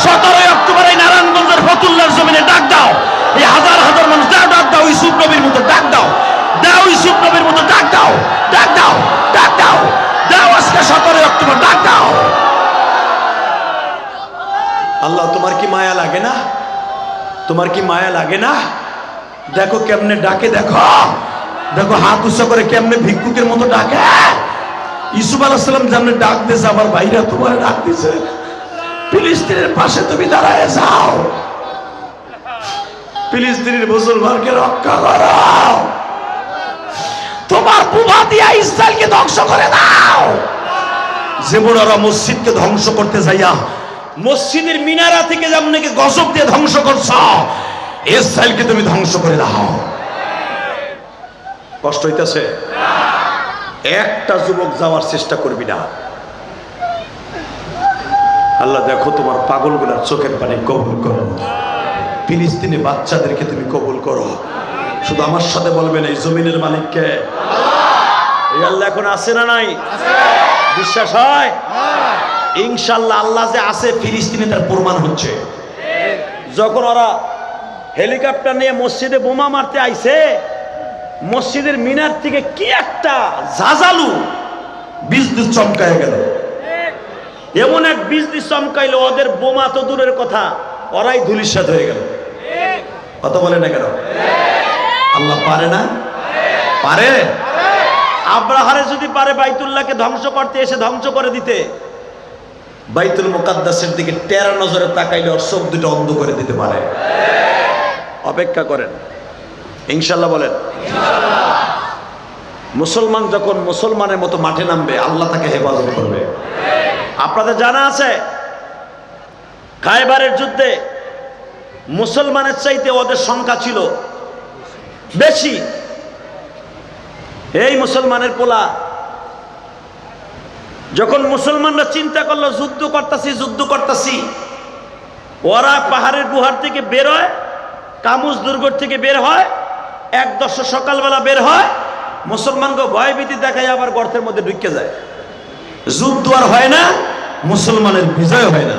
17 অক্টোবর এই নারায়ণগঞ্জের ফতুল্লার জমিনে ডাক দাও। এই হাজার হাজার মানুষ দাও, ডাক দাও ইউসুফ নবীর মতো ডাক দাও, দাও ইউসুফ নবীর মতো ডাক দাও, ডাক দাও, ডাক দাও, দাও আজকে 17 অক্টোবর ডাক দাও। আল্লাহ, তোমার কি মায়া লাগে না? তোমার কি মায়া লাগে না? দেখো কেমনে ডাকে, দেখো দেখো হাত উঁচা করে কেমনে ভিক্ষুকের মতো ডাকে। ইউসুফ আলাইহিস সালাম যেমনে ডাক দিয়েছে, আমার ভাইরা তোমার ডাক দিয়েছে, ফিলিস্তিনের পাশে তুমি দাঁড়ায় যাও, ফিলিস্তিনের মুসলমানকে রক্ষা করো, তোমার বুমা দিয়া ইসরায়েলকে ধ্বংস করে দাও। যেমন ওরা মসজিদকে ধ্বংস করতে যাইয়া মসজিদের মিনারা থেকে যেমন গজব দিয়ে ধ্বংস করছ, ইসরায়েলকে তুমি ধ্বংস করে দাও। কষ্ট হইতেছে? একটা যুবক যাওয়ার চেষ্টা করবি না। আল্লাহ দেখো তোমার পাগলগুলার চোখের পানি কবুল করো, ফিলিস্তিনি বাচ্চাদেরকে তুমি কবুল করো। শুধু আমার সাথে বলবেন, এই জমিনের মালিককে এই আল্লাহ এখন আছে না নাই? বিশ্বাস হয়? ইনশাল্লাহ আল্লাহ যে আছে ফিলিস্তিনে তার প্রমাণ হচ্ছে। যখন ওরা হেলিকপ্টার নিয়ে মসজিদে বোমা মারতে আইছে, মসজিদের মিনার থেকে কি একটা ঝাঁঝালু বিজলি চমকায় গেল। এমন এক বিজলি চমকাইলো, ওদের বোমা তো দূরের কথা, ওরাই ধুলিস্যাৎ হয়ে গেল। কথা বলে না কেন? আল্লাহ পারে না? পারে। আব্রাহারে যদি পারে বাইতুল্লাহকে ধ্বংস করতে, এসে ধ্বংস করে দিতে, বাইতুল মুকাদ্দাসের দিকে টেরা নজরে তাকাইলে ওর চোখ দুটো অন্ধ করে দিতে পারে। অপেক্ষা করেন, ইনশাল্লাহ বলেন। মুসলমান যখন মুসলমানের মতো মাঠে নামবে, আল্লাহ তাকে হেফাজত করবে। আপনাদের জানা আছে খায়বারের যুদ্ধে মুসলমানের চাইতে ওদের সংখ্যা ছিল বেশি। এই মুসলমানের পোলা যখন মুসলমানরা চিন্তা করলো যুদ্ধ করতেছি, ওরা পাহাড়ের গুহার থেকে বের হয়, কামুজ দুর্গ থেকে বের হয়, 1-10 সকালবেলা বের হয়, মুসলমানকে ভয়ভীতি দেখায় আবার গর্তের মধ্যে ঢুকে যায়। যুদ্ধ আর হয় না, মুসলমানের বিজয় হয় না।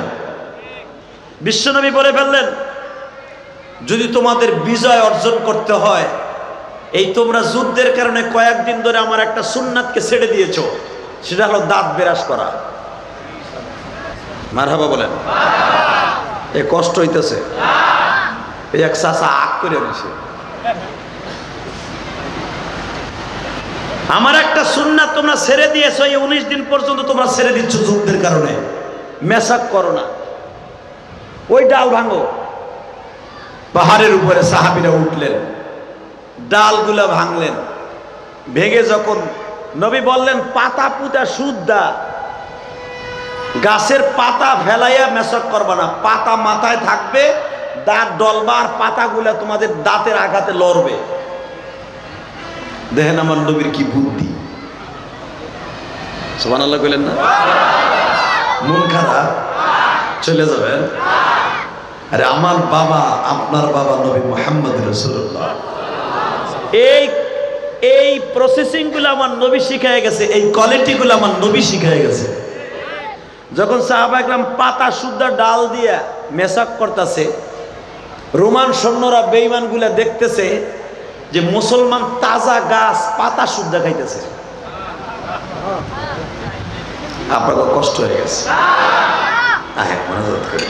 বিশ্বনবী বলে ফেললেন, যদি তোমাদের বিজয় অর্জন করতে হয়, এই তোমরা যুদ্ধের কারণে কয়েকদিন ধরে আমার একটা সুন্নাতকে ছেড়ে দিয়েছো, সেটা হলো দাঁত বেরাস করা। মারহাবা বলেন। এ কষ্ট হইতেছে, এই এক চাচা আগ করে নিছে। আমার একটা সুন্নাত তোমরা ছেড়ে দিয়েছো, এই 19 দিন পর্যন্ত তোমরা ছেড়ে দিচ্ছ যুদ্ধের কারণে। মেসাক করো না, ওই ডাল ভাঙো। পাহাড়ের উপরে সাহাবীরা উঠলেন, ডালগুলা ভাঙলেন। ভেঙে যখন নবী বললেন পাতা পুতা শুদ্ধা, গাছের পাতা ফেলাইয়া মেসাক করবা না, পাতা মাথায় থাকবে, দাঁত ডলবার, পাতাগুলা তোমাদের দাঁতের আঘাতে লড়বে। দেখেন আমার নবীর কি বুদ্ধি। সুবহানাল্লাহ বলেন না? মন খারাপ চলে যাবেন? আরে আমার বাবা, আপনার বাবা নবী মুহাম্মদ রাসূলুল্লাহ, এই প্রসেসিং গুলো আমার নবী শিখায় গেছে, এই কোয়ালিটি গুলো আমার নবী শিখায় গেছে। যখন সাহাবা একরাম পাতা শুদ্ধ ডাল দিয়া মেসাক করতেছে, রোমান সৈন্যরা বেঈমান গুলা দেখতেছে যে মুসলমান তাজা গাছ পাতা শুদ্ধ খাইতেছে। আপনার কষ্ট হয়ে গেছে, মনোযোগ করে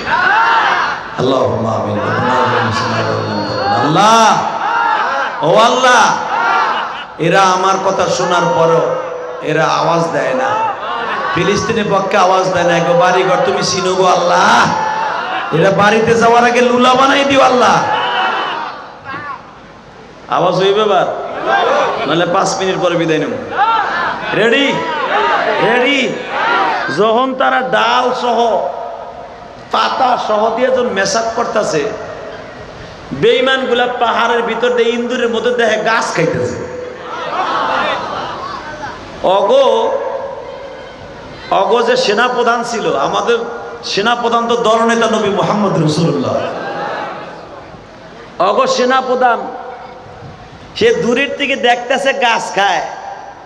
আল্লাহুম্মা আমিন। আল্লাহ, ও আল্লাহ, এরা আমার কথা শোনার পরও এরা আওয়াজ দেয় না, ফিলিস্তিনের পক্ষে আওয়াজ দেয় না। একবার বাড়িঘর তুমি চিনো গো আল্লাহ, এরা বাড়িতে যাওয়ার আগে লুলা বানাই দিও আল্লাহ। আওয়াজ হইবে এবার, নাহলে 5 মিনিট পরে বিদায় নেব। Ready ready. যখন তারা ডাল সহ পাতা সহ দিয়ে যখন মেশাক করতেছে, বেঈমান গুলা পাহাড়ের ভিতর দিয়ে ইন্দুরের মধ্যে দেখে গাছ খাইতেছে। অগ যে সেনাপ্রধান ছিল, আমাদের সেনাপ্রধান তো দলনেতা নবী মুহাম্মদ রাসূলুল্লাহ। অগ সেনাপ্রধান সে দূরের থেকে দেখতেছে গাছ খায়,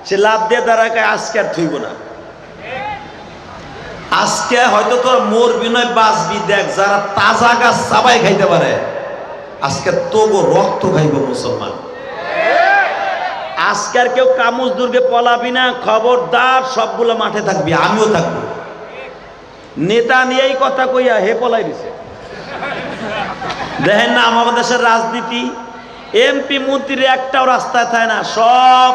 সে লাভ দিয়ে দাঁড়ায়, আজকে আর থইব না, আজকে হয়তো তোর মোর বিনয় বাঁচবি, দেখ যারা তাজা গাছ চাবাই খাইতে পারে, আজকে তবু রক্ত খাইব মুসলমান। আজকে আর কেউ কামুজ দুর্গে পলাবি না, খবরদার, সবগুলো মাঠে থাকবি, আমিও থাকবো। নেতা নিয়েই কথা কইয়া হে পলাই দিছে। দেখেন না আমাদের দেশের রাজনীতি, এমপি মন্ত্রী একটাও রাস্তায় থাকে না, সব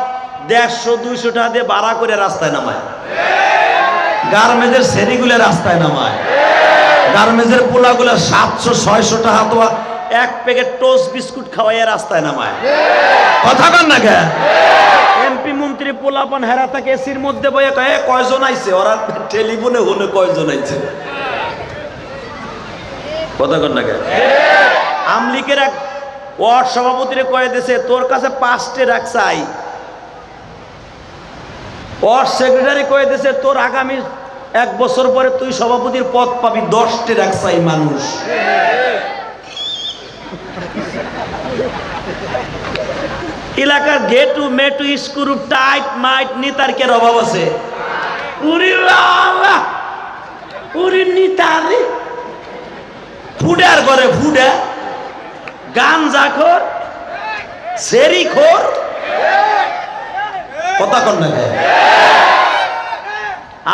150-200 টাকা দিয়ে ভাড়া করে রাস্তায় নামায়। গার্মেন্টের সেরিগুলো রাস্তায় নামায়, গার্মেন্টের পোলাগুলো 700-600 টাকা তো এক প্যাকেট টোস্ট বিস্কুট খাওয়াইয়া রাস্তায় নামায়। কথা কন না কে? এমপি মন্ত্রী পোলাপান হেরা থাকে এসির মধ্যে বইয়া কয়ে কয়জন আইছে, ওরা টেলিফোনে হলে কয়জন আইছে। কথা কন না কে? আমলিকের এক ওয়ার্ড সভাপতিরে কয়ে দিয়েছে, তোর কাছে 5টে রাখছাই। ওয়ার্ড সেক্রেটারি কয়ে দিয়েছে, তোর আগামী 1 বছর পরে তুই সভাপতির পদ পাবি, 10টে রাখছাই মানুষ। এলাকার গেটু মেটু স্ক্রু টাইট মাইট নেতার কে অভাব আছে? উরি বাবা, উরি নিতারে ফুডার করে ফুডা, গাঞ্জাখোর, সেরিখোর। কথা কন না।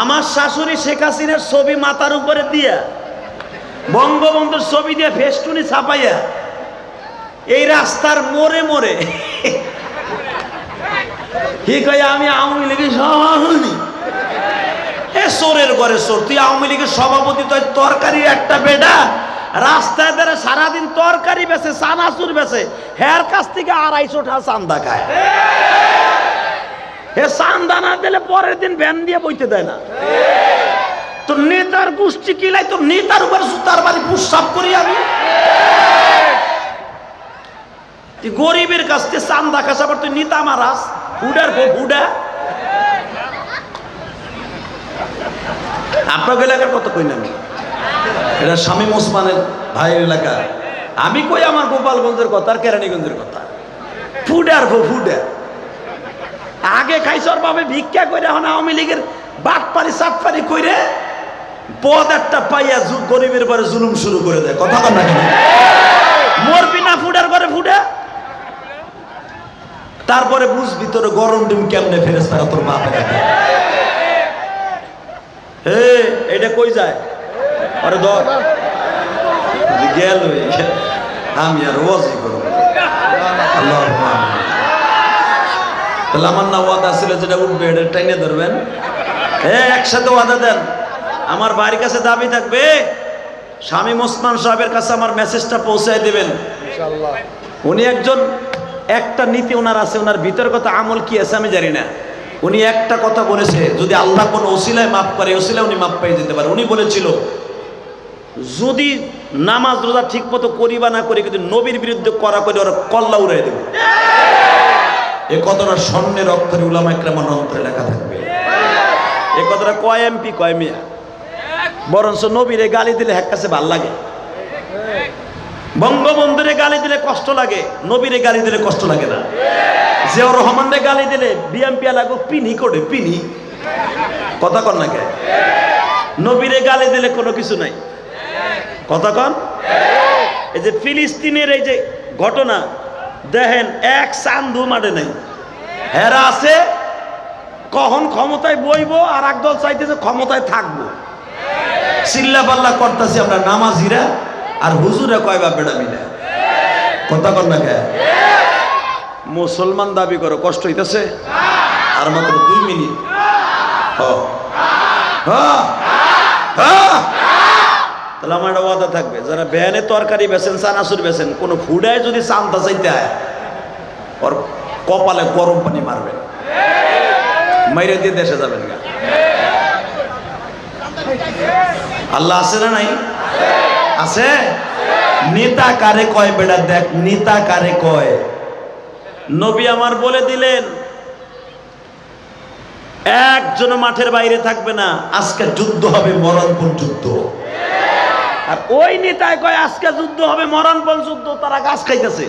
আমার শাশুড়ি শেখ হাসিনার ছবি মাথার উপরে দিয়া, বঙ্গবন্ধুর ছবি দিয়ে ফেস্টুনি ছাপাইয়া এই রাস্তার মোড়ে মোড়ে কি কয়, আমি আওয়ামী লীগের সভাপতি। এ চোরের ঘরে চোর, তুই আওয়ামী লীগের সভাপতি, তুই তরকারি একটা বেটা রাস্তায় ধরে সারাদিন তরকারি বেচে, চানাচুর বেচে, হের কাছ থেকে 250 টাকা চান্দা খায়। হে চান্দা না দিলে পরের দিন ভ্যান দিয়ে বইতে দেয় না। তোর নেতার গোষ্ঠী কিলাই, তোর নেতার উপর সুতার বাড়ি পুষাপ করি আমি। তুই গরিবের কাছ থেকে চান্দা খাস, আবার তুই নেতা মারাস, ফুডার ফুডা। আপনার এলাকার কত কই না, এটা শামীম ওসমানের ভাইয়ের এলাকা। আমি কই আমার গোপালগঞ্জের কথা আর কেরানীগঞ্জের কথা। ফুডার ফুডা আগে খাইছর ভাবে ভিক্ষা করে, এখন আওয়ামী লীগের বাটপারি চাটপারি কইরে পদ একটা পাইয়া গরিবের পরে জুলুম শুরু করে দেয়। কথা কন না কেন? মরবি না ফুডার করে ফুডা, তারপরে বুঝবি তোর গরম ডিম কেমনে ফেরেশতারা তোর বাপে রাখে। হে এটা কই যায়? আরে ধর গেল, আমি আর ওয়াজি করব। আল্লাহুম্মা আমিন। তাহলে আমার না ওয়াদা ছিল যেটা উঠবে এটা টাইনে ধরবেন। একসাথে ওয়াদা দেন। আমার বাড়ির কাছে দাবি থাকবে, শামীম ওসমান সাহেবের কাছে আমার মেসেজটা পৌঁছায় দেবেন ইনশাআল্লাহ। উনি একজন, একটা নীতি ওনার আছে, ওনার ভিতর কথা আমল কি আছে আমি জানি না। উনি একটা কথা বলেছে, যদি আল্লাহ কোনো ওসিলায় মাফ করে, ওসিলায় উনি মাফ পেয়ে যেতে পারে। উনি বলেছিল, যদি নামাজ রোজা ঠিক মতো করি বা না করি, কিন্তু নবীর বিরুদ্ধে করা করে ওরা কল্লা উড়াই দেব। এ কথাটা স্বর্ণের অক্ষরে উলামা ইকরামের অন্তরে লেখা থাকবে। এ কথাটা কয় এমপি কয় মিয়া, বরঞ্চ নবীরে গালি দিলে এক কাছে ভাল লাগে, বঙ্গবন্ধুরে গালি দিলে কষ্ট লাগে, নবীরে গালি দিলে কষ্ট লাগে না। জিয়াউর রহমানরে গালি দিলে বিএমপি লাগো পিনি করে পিনি। কথা কন না কে? নবীরে গালি দিলে কোনো কিছু নাই। কথা কন। এই যে ফিলিস্তিনের এই যে ঘটনা দেখেন, এক চান্দু মাঠে নেই, হেরা আছে কখন ক্ষমতায় বইবো, আর একদল চাইতেছে ক্ষমতায় থাকবো। চিল্লা পাল্লা করতেছি আমরা নামাজিরা, আর হুজুরে কয় বাপ বেটা মিলে কথা কর না কে মুসলমান দাবি করো কষ্ট হইতেছে আর মাত্র 2 মিনিট তাহলে আমার একটা ওয়াদা থাকবে যারা ভ্যানে তরকারি বেছেন চানাচুর বেছেন কোনো ফুডায় যদি চান্তা চাইতে হয় ওর কপালে গরম পানি মারবেন মাইরে দিয়ে দেশে যাবেন গা আল্লাহ আছে না নাই আছে নেতা কারে কয় বেটা দেখ নেতা কারে কয় নবী আমার বলে দিলেন একজন মাঠের বাইরে থাকবে না আজকে যুদ্ধ হবে মরণপণ যুদ্ধ আর ওই নেতায় কয় আজকে যুদ্ধ হবে মরণপণ যুদ্ধ তারা গাছ খাইতেছে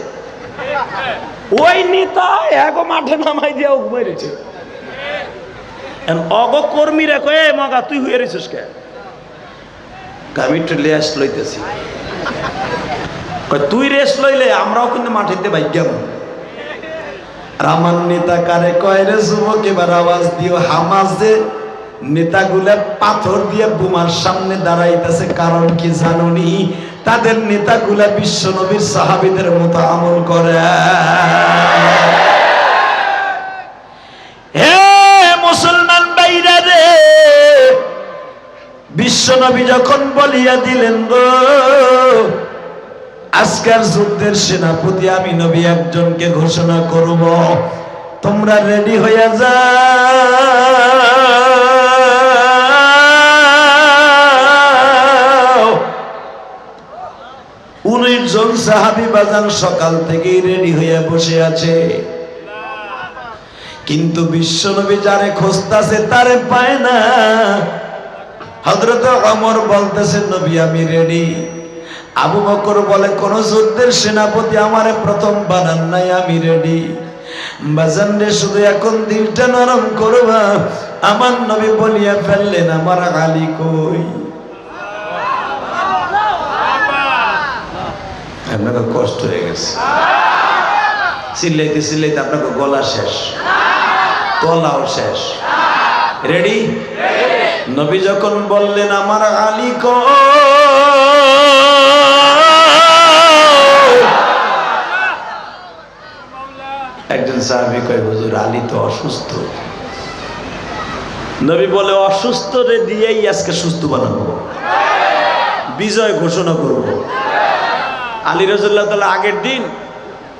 ওই নেতা এগো মাঠে নামাই দিয়া ঘুমাইছে অগ কর্মীরা কয়ে মগা তুই হয়ে রেছিস কে আমি একটু রেস্ট লইতেছি তুই রেস্ট লইলে আমরাও কিন্তু মাঠেতে ভাগ্যাম আমার নেতা কারে কয় রে যুবক এবার আওয়াজ দিও হামাজে নেতাগুলা পাথর দিয়ে বোমার সামনে দাঁড়াইতেছে কারণ কি জানুনি তাদের নেতাগুলা বিশ্ব নবীর সাহাবীদের মতো আমল করে হে মুসলমান ভাইরা রে বিশ্ব নবী যখন বলিয়া দিলেন গো আজকের যুদ্ধের সেনাপতি আমি নবী একজনকে ঘোষণা করব তোমরা রেডি হইয়া যাও 19 জন সাহাবী বাজান সকাল থেকেই রেডি হইয়া বসে আছে কিন্তু বিশ্ব নবী যারে খুঁজতাছে তারে পায় না হযরত ওমর বলতেছেন নবী আমি রেডি আবু বকর বলে কোন যুদ্ধের সেনাপতি আমারে প্রথম বানান নাই আমি রেডি বাজান রে শুধু এখন দিলটা নরম করবা আমার নবী বলিয়া ফেললেন আমার আলী কই আপনাকে কষ্ট হয়ে গেছে চিল্লাইতে চিল্লাইতে আপনাকে গলা শেষ তলাও শেষ রেডি নবী যখন বললেন আমার আলী একজন সাহাবী কয় হুজুর আলী তো অসুস্থ নবী বলে অসুস্থ রে দিয়েই আজকে সুস্থ বানাবো বিজয় ঘোষণা করব আলী রাদিয়াল্লাহু তাআলা আগের দিন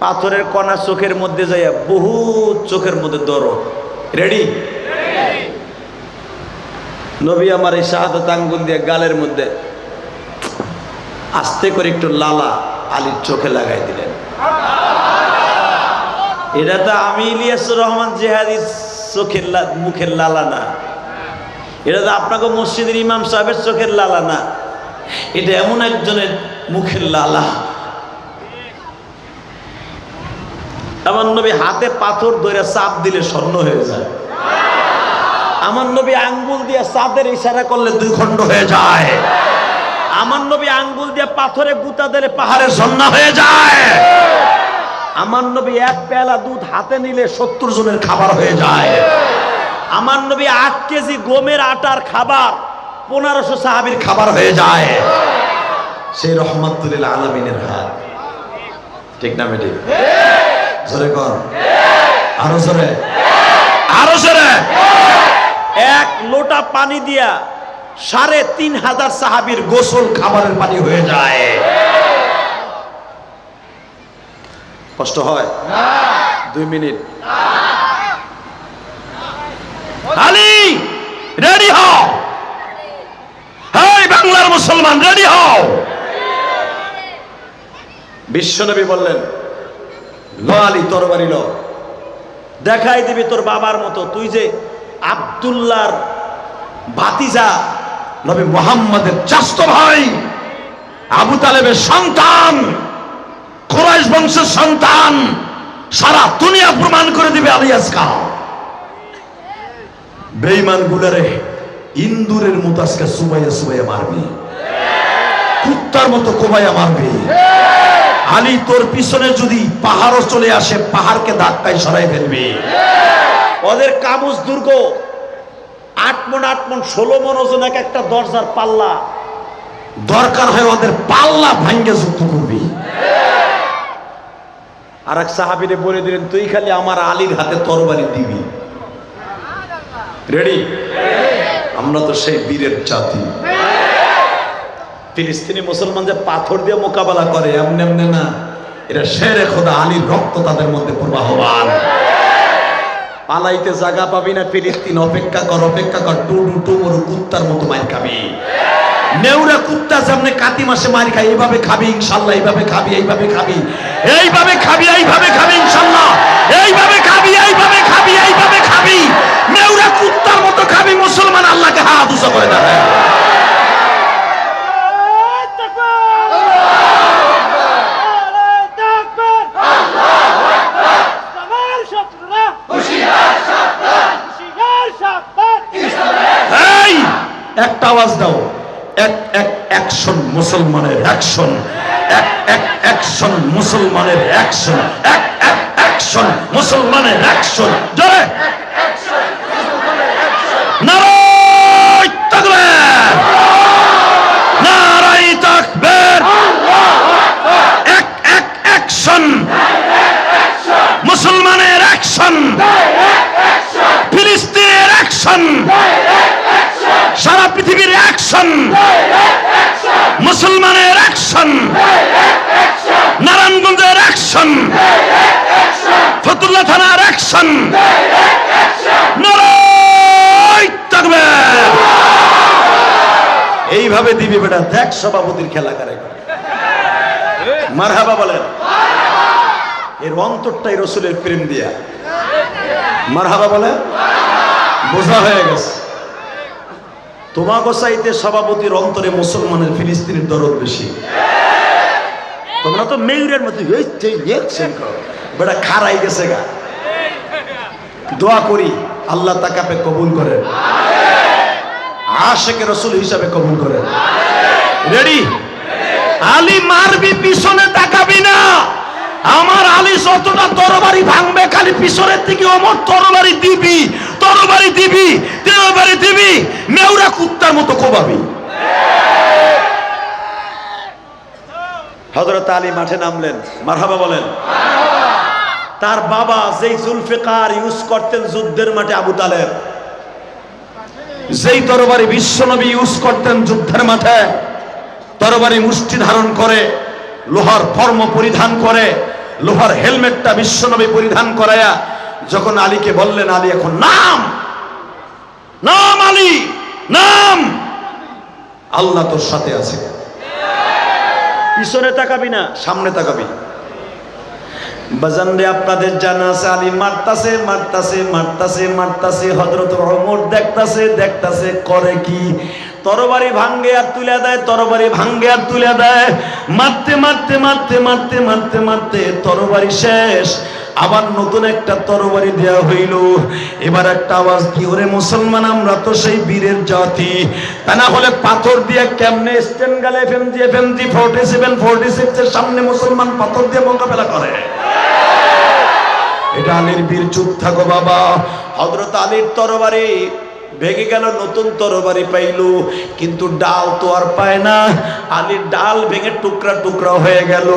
পাথরের কণা চোখের মধ্যে যাইয়া বহু চোখের মধ্যে দরদ রেডি নবী আমার এই শাহাদাত আঙ্গুল দিয়ে গালের মধ্যে আস্তে করে একটু লালা আলীর চোখে লাগাই দিলেন এটা তো আমি ইলিয়াসুর রহমান জিহাদি চোখের মুখের লালা না এটা তো আপনাকে মসজিদের ইমাম সাহেবের চোখের লালা না এটা এমন একজনের মুখের লালা আমার নবী হাতে পাথর ধরে চাপ দিলে স্বর্ণ হয়ে যায় আমার নবী আঙ্গুল দিয়ে চাঁদের ইশারা করলে 2 খণ্ড হয়ে যায় আমার নবী আঙ্গুল দিয়ে পাথরে গুতা দিলে পাহাড়ের ঝর্ণা হয়ে যায় আমার নবী 1 পেয়ালা দুধ হাতে নিলে 70 জনের খাবার হয়ে যায় আমার নবী 8 কেজি গমের আটার খাবার 1500 সাহাবীর খাবার হয়ে যায় সেই রহমাতুল আলামিনের হাত ঠিক না বেটি জোরে কর আরো জোরে আরো জোরে 1 লোটা পানি দিয়া 3500 সাহাবীর গোসল খাবারের পানি হয়ে যায় কষ্ট হয় না 2 মিনিট আলী রেডি হও হেই বাংলার মুসলমান রেডি হও বিশ্বনবী বললেন লো আলী তরবারি লো দেখাই দিবি তোর বাবার মতো তুই যে আব্দুল্লাহর ভাতিজা নবী মুহাম্মদের চাচতো ভাই আবু তালেবের সন্তান কুরাইশ বংশের সন্তান সারা দুনিয়া প্রমাণ করে দিবে আলী আজকা বেঈমান গুলারে ইন্দুরের মতো আজকে সুবাইয়া সুবাইয়া মারবি কুত্তার মতো কোবাইয়া মারবি আলী তোর পিছনে যদি পাহাড়ও চলে আসে পাহাড়কে ধাক্কায় সরাই ফেলবি ওদের কাবুস দুর্গ 8 মণ 8 মণ 16 মণ ওজন একটা দরজার পাল্লা দরকার হয় ওদের পাল্লা ভাঙ্গে যুদ্ধ করবি। আর এক সাহাবীরে বলে দিলেন, তুই খালি আমার আলীর হাতে তরবারি দিবি। রেডি? আমরা তো সেই বীরের জাতি। ফিলিস্তিনি মুসলমান যে পাথর দিয়ে মোকাবেলা করে এমনি এমনি না, এরা শেরে খোদা আলীর রক্ত তাদের মধ্যে প্রবাহমান। পালাইতে জায়গা পাবি না ফিলিস্তিন, অপেক্ষা কর টুডু টুমরু কুত্তার মতো মার খাবি। নেউরা কুত্তা সামনে কাতি মাসে মার খাই, এইভাবে খাবি ইনশাল্লাহ, এইভাবে খাবি, এইভাবে খাবি, এইভাবে খাবি, এইভাবে খাবি ইনশাল্লাহ, এইভাবে খাবি, এইভাবে খাবি, এইভাবে খাবি, নেউরা কুত্তার মতো খাবি। মুসলমান আল্লাহকে হাত উঁচু করে দেয়। একটা আওয়াজ দাও, এক এক অ্যাকশন মুসলমানের অ্যাকশন, এক এক অ্যাকশন মুসলমানের অ্যাকশন, এক এক অ্যাকশন মুসলমানের অ্যাকশন। জোরে নারায়ে তাকবীর, নারায়ে তাকবীর। এক এক অ্যাকশন মুসলমানের অ্যাকশন, ফিলিস্তিনের অ্যাকশন, সারা পৃথিবীর অ্যাকশন, মুসলমানের অ্যাকশন, নারায়ণগঞ্জের অ্যাকশন, ফতুল্লা থানার অ্যাকশন। নারায়ে তাকবীর। এইভাবে দিবি বেটা, দেখ সভাপতির খেলা করে। মারহাবা বলেন। এর অন্তরটাই রসুলের প্রেম দিয়া। মারহাবা বলেন। বোঝা হয়ে গেছে। তোমাকে চাইতে সভাপতির অন্তরে মুসলমানের ফিলিস্তিনের দরদ বেশি। তোমরা তো মেয়রের মতো বেটা খারাই গেছে গা। দোয়া করি আল্লাহ তাকে কবুল করেন, আশেকে রসুল হিসাবে কবুল করেন। রেডি? আলী মারবি, পিছনে তাকাবি না। আমার আলী যতটা তরবারি ভাঙবে, খালি পিছনের দিকে অমর তরবারি দিবি, তরবারি দিবি, তরবারি দিবি, মেউরা কুত্তার মতো কোবাবি। হযরত আলী মাঠে নামলেন। মারহাবা বলেন। তার বাবা যেই জুলফিকার ইউজ করতেন যুদ্ধের মাঠে, আবু তালেব যেই তরবারি বিশ্বনবী ইউজ করতেন যুদ্ধের মাঠে, তরবারি মুষ্টি ধারণ করে, লোহার ফর্ম পরিধান করে, লোহার হেলমেটটা বিশ্বনবী পরিধান করায়া যখন আলীকে বললেন, আলী এখন নাম, নাম আলী নাম, আল্লাহ তোর সাথে আছে। পিছনে তাকাবি না, সামনে তাকাবি। বাজানরে আপনাদের জানা আছে আলী মারতাছে মারতাছে মারতাছে মারতাছে, হযরত ওমর দেখতাছে দেখতাছে, করে কি? তরবারি ভাঙ্গে আর তুলে দেয়, তরবারি ভাঙ্গে আর তুলে দেয়, মারতে মারতে মারতে মারতে মারতে মারতে তরবারি শেষ। আবার নতুন একটা তরবারি দেয়া হইল। এবার একটা আওয়াজ কি, ওরে মুসলমান, আমরা তো সেই বীরের জাতি, তা না হলে পাথর দিয়ে কেমনে স্টেনগাল এফএমজি 47 46 এর সামনে মুসলমান পাথর দিয়ে মোকাবেলা করে? এটা আলীর বীর। চুপ থাকো বাবা। হযরত আলীর তরবারি ভেঙে গেল, নতুন তরবারি পাইল, কিন্তু ডাল তো আর পায় না। আলীর ডাল ভেঙে টুকরা টুকরা হয়ে গেল।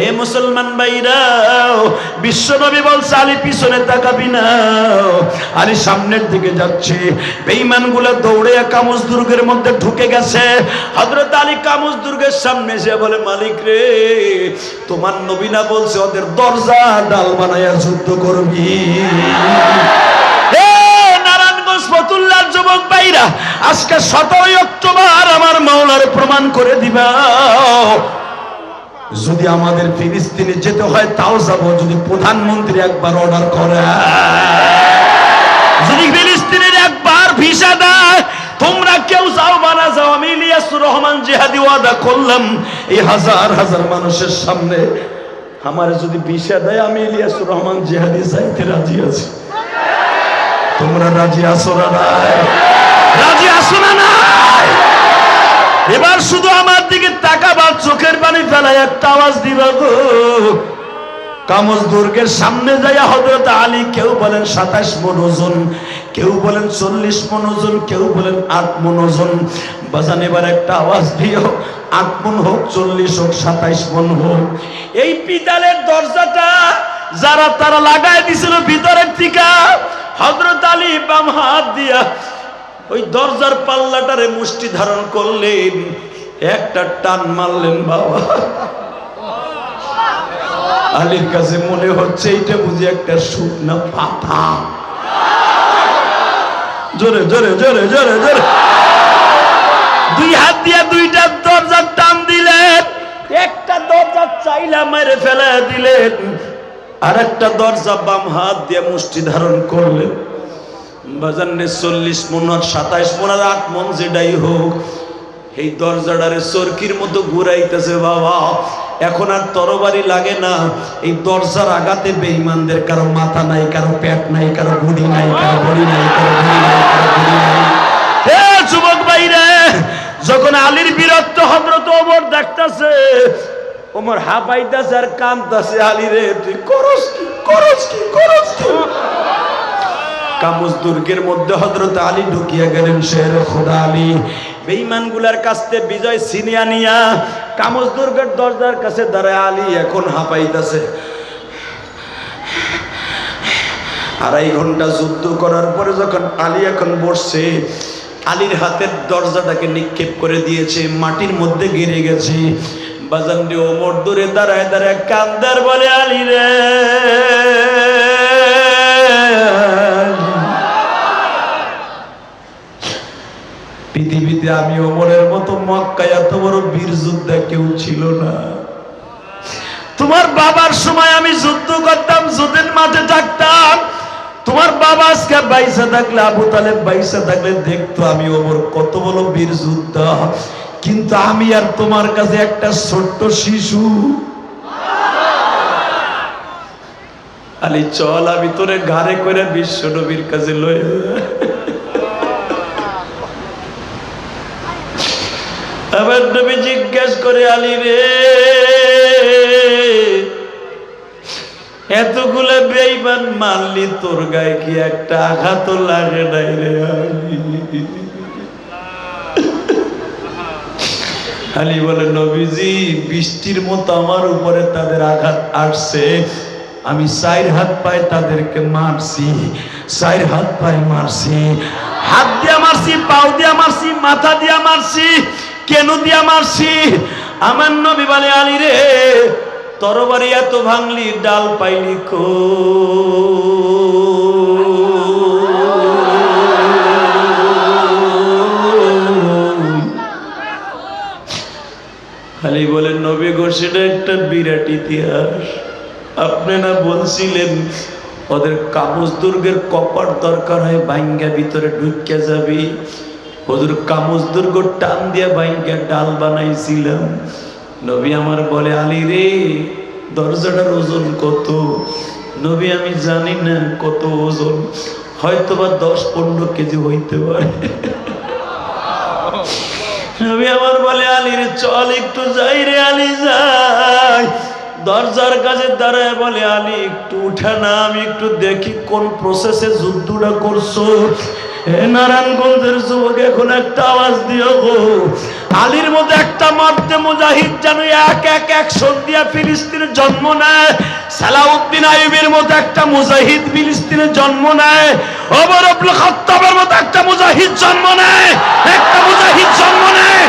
এ মুসলমান ভাইরা, বিশ্বনবী বলছে আলী পিছনে তাকাবি না। আলী সামনের দিকে যাচ্ছে। বেঈমানগুলো দৌড়ে কামুজ দুর্গের মধ্যে ঢুকে গেছে। হযরত আলী কামুজ দুর্গের সামনে এসে বলে, মালিক রে, তোমার নবী না বলছে ওদের দরজা ডাল বানায়া যুদ্ধ করবি? ফতুল্লার যুবক ভাইরা, আজকে 17 অক্টোবর আমার মাওলার প্রমাণ করে দিবা। যদি আমাদের ফিলিস্তিনে যেতে হয় তাও যাব, যদি প্রধানমন্ত্রী একবার অর্ডার করে, যদি ফিলিস্তিনের একবার ভিসা দেয়, তোমরা কেউ যাও বা না যাও, আমি ইলিয়াসুর রহমান জিহাদি ওয়াদা করলাম এই হাজার হাজার মানুষের সামনে, আমার যদি ভিসা দেয় আমি ইলিয়াসুর রহমান জিহাদি যাইতে রাজি আছি। তোমরা রাজি আছো না? নাই? রাজি আছো না? নাই? এবার শুধু আমার দিকে তাকাবা, চোখের পানি ফেলায় একটা আওয়াজ দিবা গো। কামজ দুর্গের সামনে যাইয়া হযরত আলী, কেউ বলেন 27 মণ ওজন, কেউ বলেন 40 মণ ওজন, কেউ বলেন 8 মণ ওজন। বাজান এবার একটা আওয়াজ দিও, 8 মণ হোক, 40 হোক, 27 মণ হোক। এই পিতলের দরজাটা যারা তারা লাগাই দিছিল ভিতরের থেকে, হযরত আলী বাম হাত দিয়া ওই দরজার পাল্লাটারে মুষ্টি ধারণ করলেন, একটা টান মারলেন। বাবা আলীর কাছে মনে হচ্ছে এইটা বুঝি একটা শুকনা পাতা। জোরে জোরে জোরে জোরে জোরে দুই হাত দিয়ে দুইটা দরজার টান দিলেন। একটা দরজা চাইলা মেরে ফেলে দিলেন, আর একটা দরজা বাম হাত দিয়ে মুষ্টি ধারণ করলেন। বাজানে 40 মণ আর 27 মণ আর 8 মণ যেটাই হোক, এই দরজাটারে চরকির মতো ঘুরাইতেছে। বাবা এখন আর তরবারি লাগে না, এই দরজার আঘাতে বেঈমানদের কারো মাথা নাই, কারো পেট নাই, কারো বুড়ি নাই, কারো বড়ি নাই, কারো বুড়ি নাই, কারো বুড়ি নাই। হে যুবক ভাইরে, যখন আলীর বীরত্ব হযরত ওমর দেখতাছে, ওমর হাঁপাইতাছে আর কাঁদতাছে, আলী রে তুই করস কি, করস কি, করস কি। কামুজ দুর্গের মধ্যে হযরত আলী ঢুকিয়া গেলেন। শের খোদা আলী বেঈমানগুলার কাছ থেকে বিজয় ছিনিয়া নিয়া কামুজ দুর্গের দরজার কাছে দাঁড়ায় আলী এখন হাঁপাইতাছে। 2.5 ঘন্টা যুদ্ধ করার পরে যখন আলী এখন বসছে, আলীর হাতের দরজাটাকে নিক্ষেপ করে দিয়েছে, মাটির মধ্যে গেড়ে গেছে। বাজান রে, ওমর দূরে দাঁড়ায় দাঁড়ায় কান্দার বলে, আলী রে পৃথিবীতে আমি ওমরের মতো মক্কায় এত বড় বীর যোদ্ধা কেউ ছিল না। তোমার বাবার সময় আমি যুদ্ধ করতাম, যুদ্ধের মাঠে থাকতাম। তোমার বাবা আজকে বাইসা থাকলে, আবু তালেব বাইসা থাকলে দেখতো আমি ওমর কত বড় বীর যোদ্ধা। কিন্তু আমি আর তোমার কাছে একটা ছোট্ট শিশু। আলী চল, আমি তোরে ঘাড়ে করে বিশ্ব নবীর কাছে লয়ে। আবার নবী জিজ্ঞেস করে, আলী রে এতগুলো বেঈমান মারলি, তোর গায়ে কি একটা আঘাত লাগে নাই রে আলী? আলী বলে, নবীজি বৃষ্টির মতো আমার উপরে তাদের আঘাত আসছে, আমি 4 হাত পায়ে তাদেরকে মারছি, 4 হাত পায়ে মারছি, হাত দিয়া মারছি, পাও দিয়া মারছি, মাথা দিয়া মারছি, কেন দিয়া মারছি। আমার নবী বলে, আলী রে তরবারি এত ভাঙলি, ডাল পাইলি কো? আলী বলে, নবী গো সেটা একটা বিরাট ইতিহাস। আপনি না বলছিলেন ওদের কামুজ দুর্গের কপাট দরকার হয়, ভাঙ্গা ভিতরে ঢুকে যাবি। হুজুর কামুজ দুর্গ টান দিয়া ভাঙ্গা ডাল বানাইছিলাম। নবী আমার বলে, আলী রে দরজাটার ওজন কত? নবী আমি জানি না কত ওজন, হয়তোবা 10-15 কেজি হইতে পারে। নবী আমার বলে, আলী রে চল একটু যাই রে। আলী যাই, দরজার কাছে দাঁড়ায় বলে, আলী একটু উঠে না, আমি একটু দেখি কোন প্রসেসে যুদ্ধটা করছো। নারায়ণগঞ্জের যুবক এখন একটা আওয়াজ দিও গো, আলীর মধ্যে একটা মারতে মুজাহিদ যেন এক এক অ্যাকশন দিয়া ফিলিস্তিনে জন্ম নেয়। সালাউদ্দিন আইয়ুবের মতো একটা মুজাহিদ ফিলিস্তিনে জন্ম নেয়। ওমর ইবনে খাত্তাবের মতো একটা মুজাহিদ জন্ম নেয়, একটা মুজাহিদ জন্ম নেয়।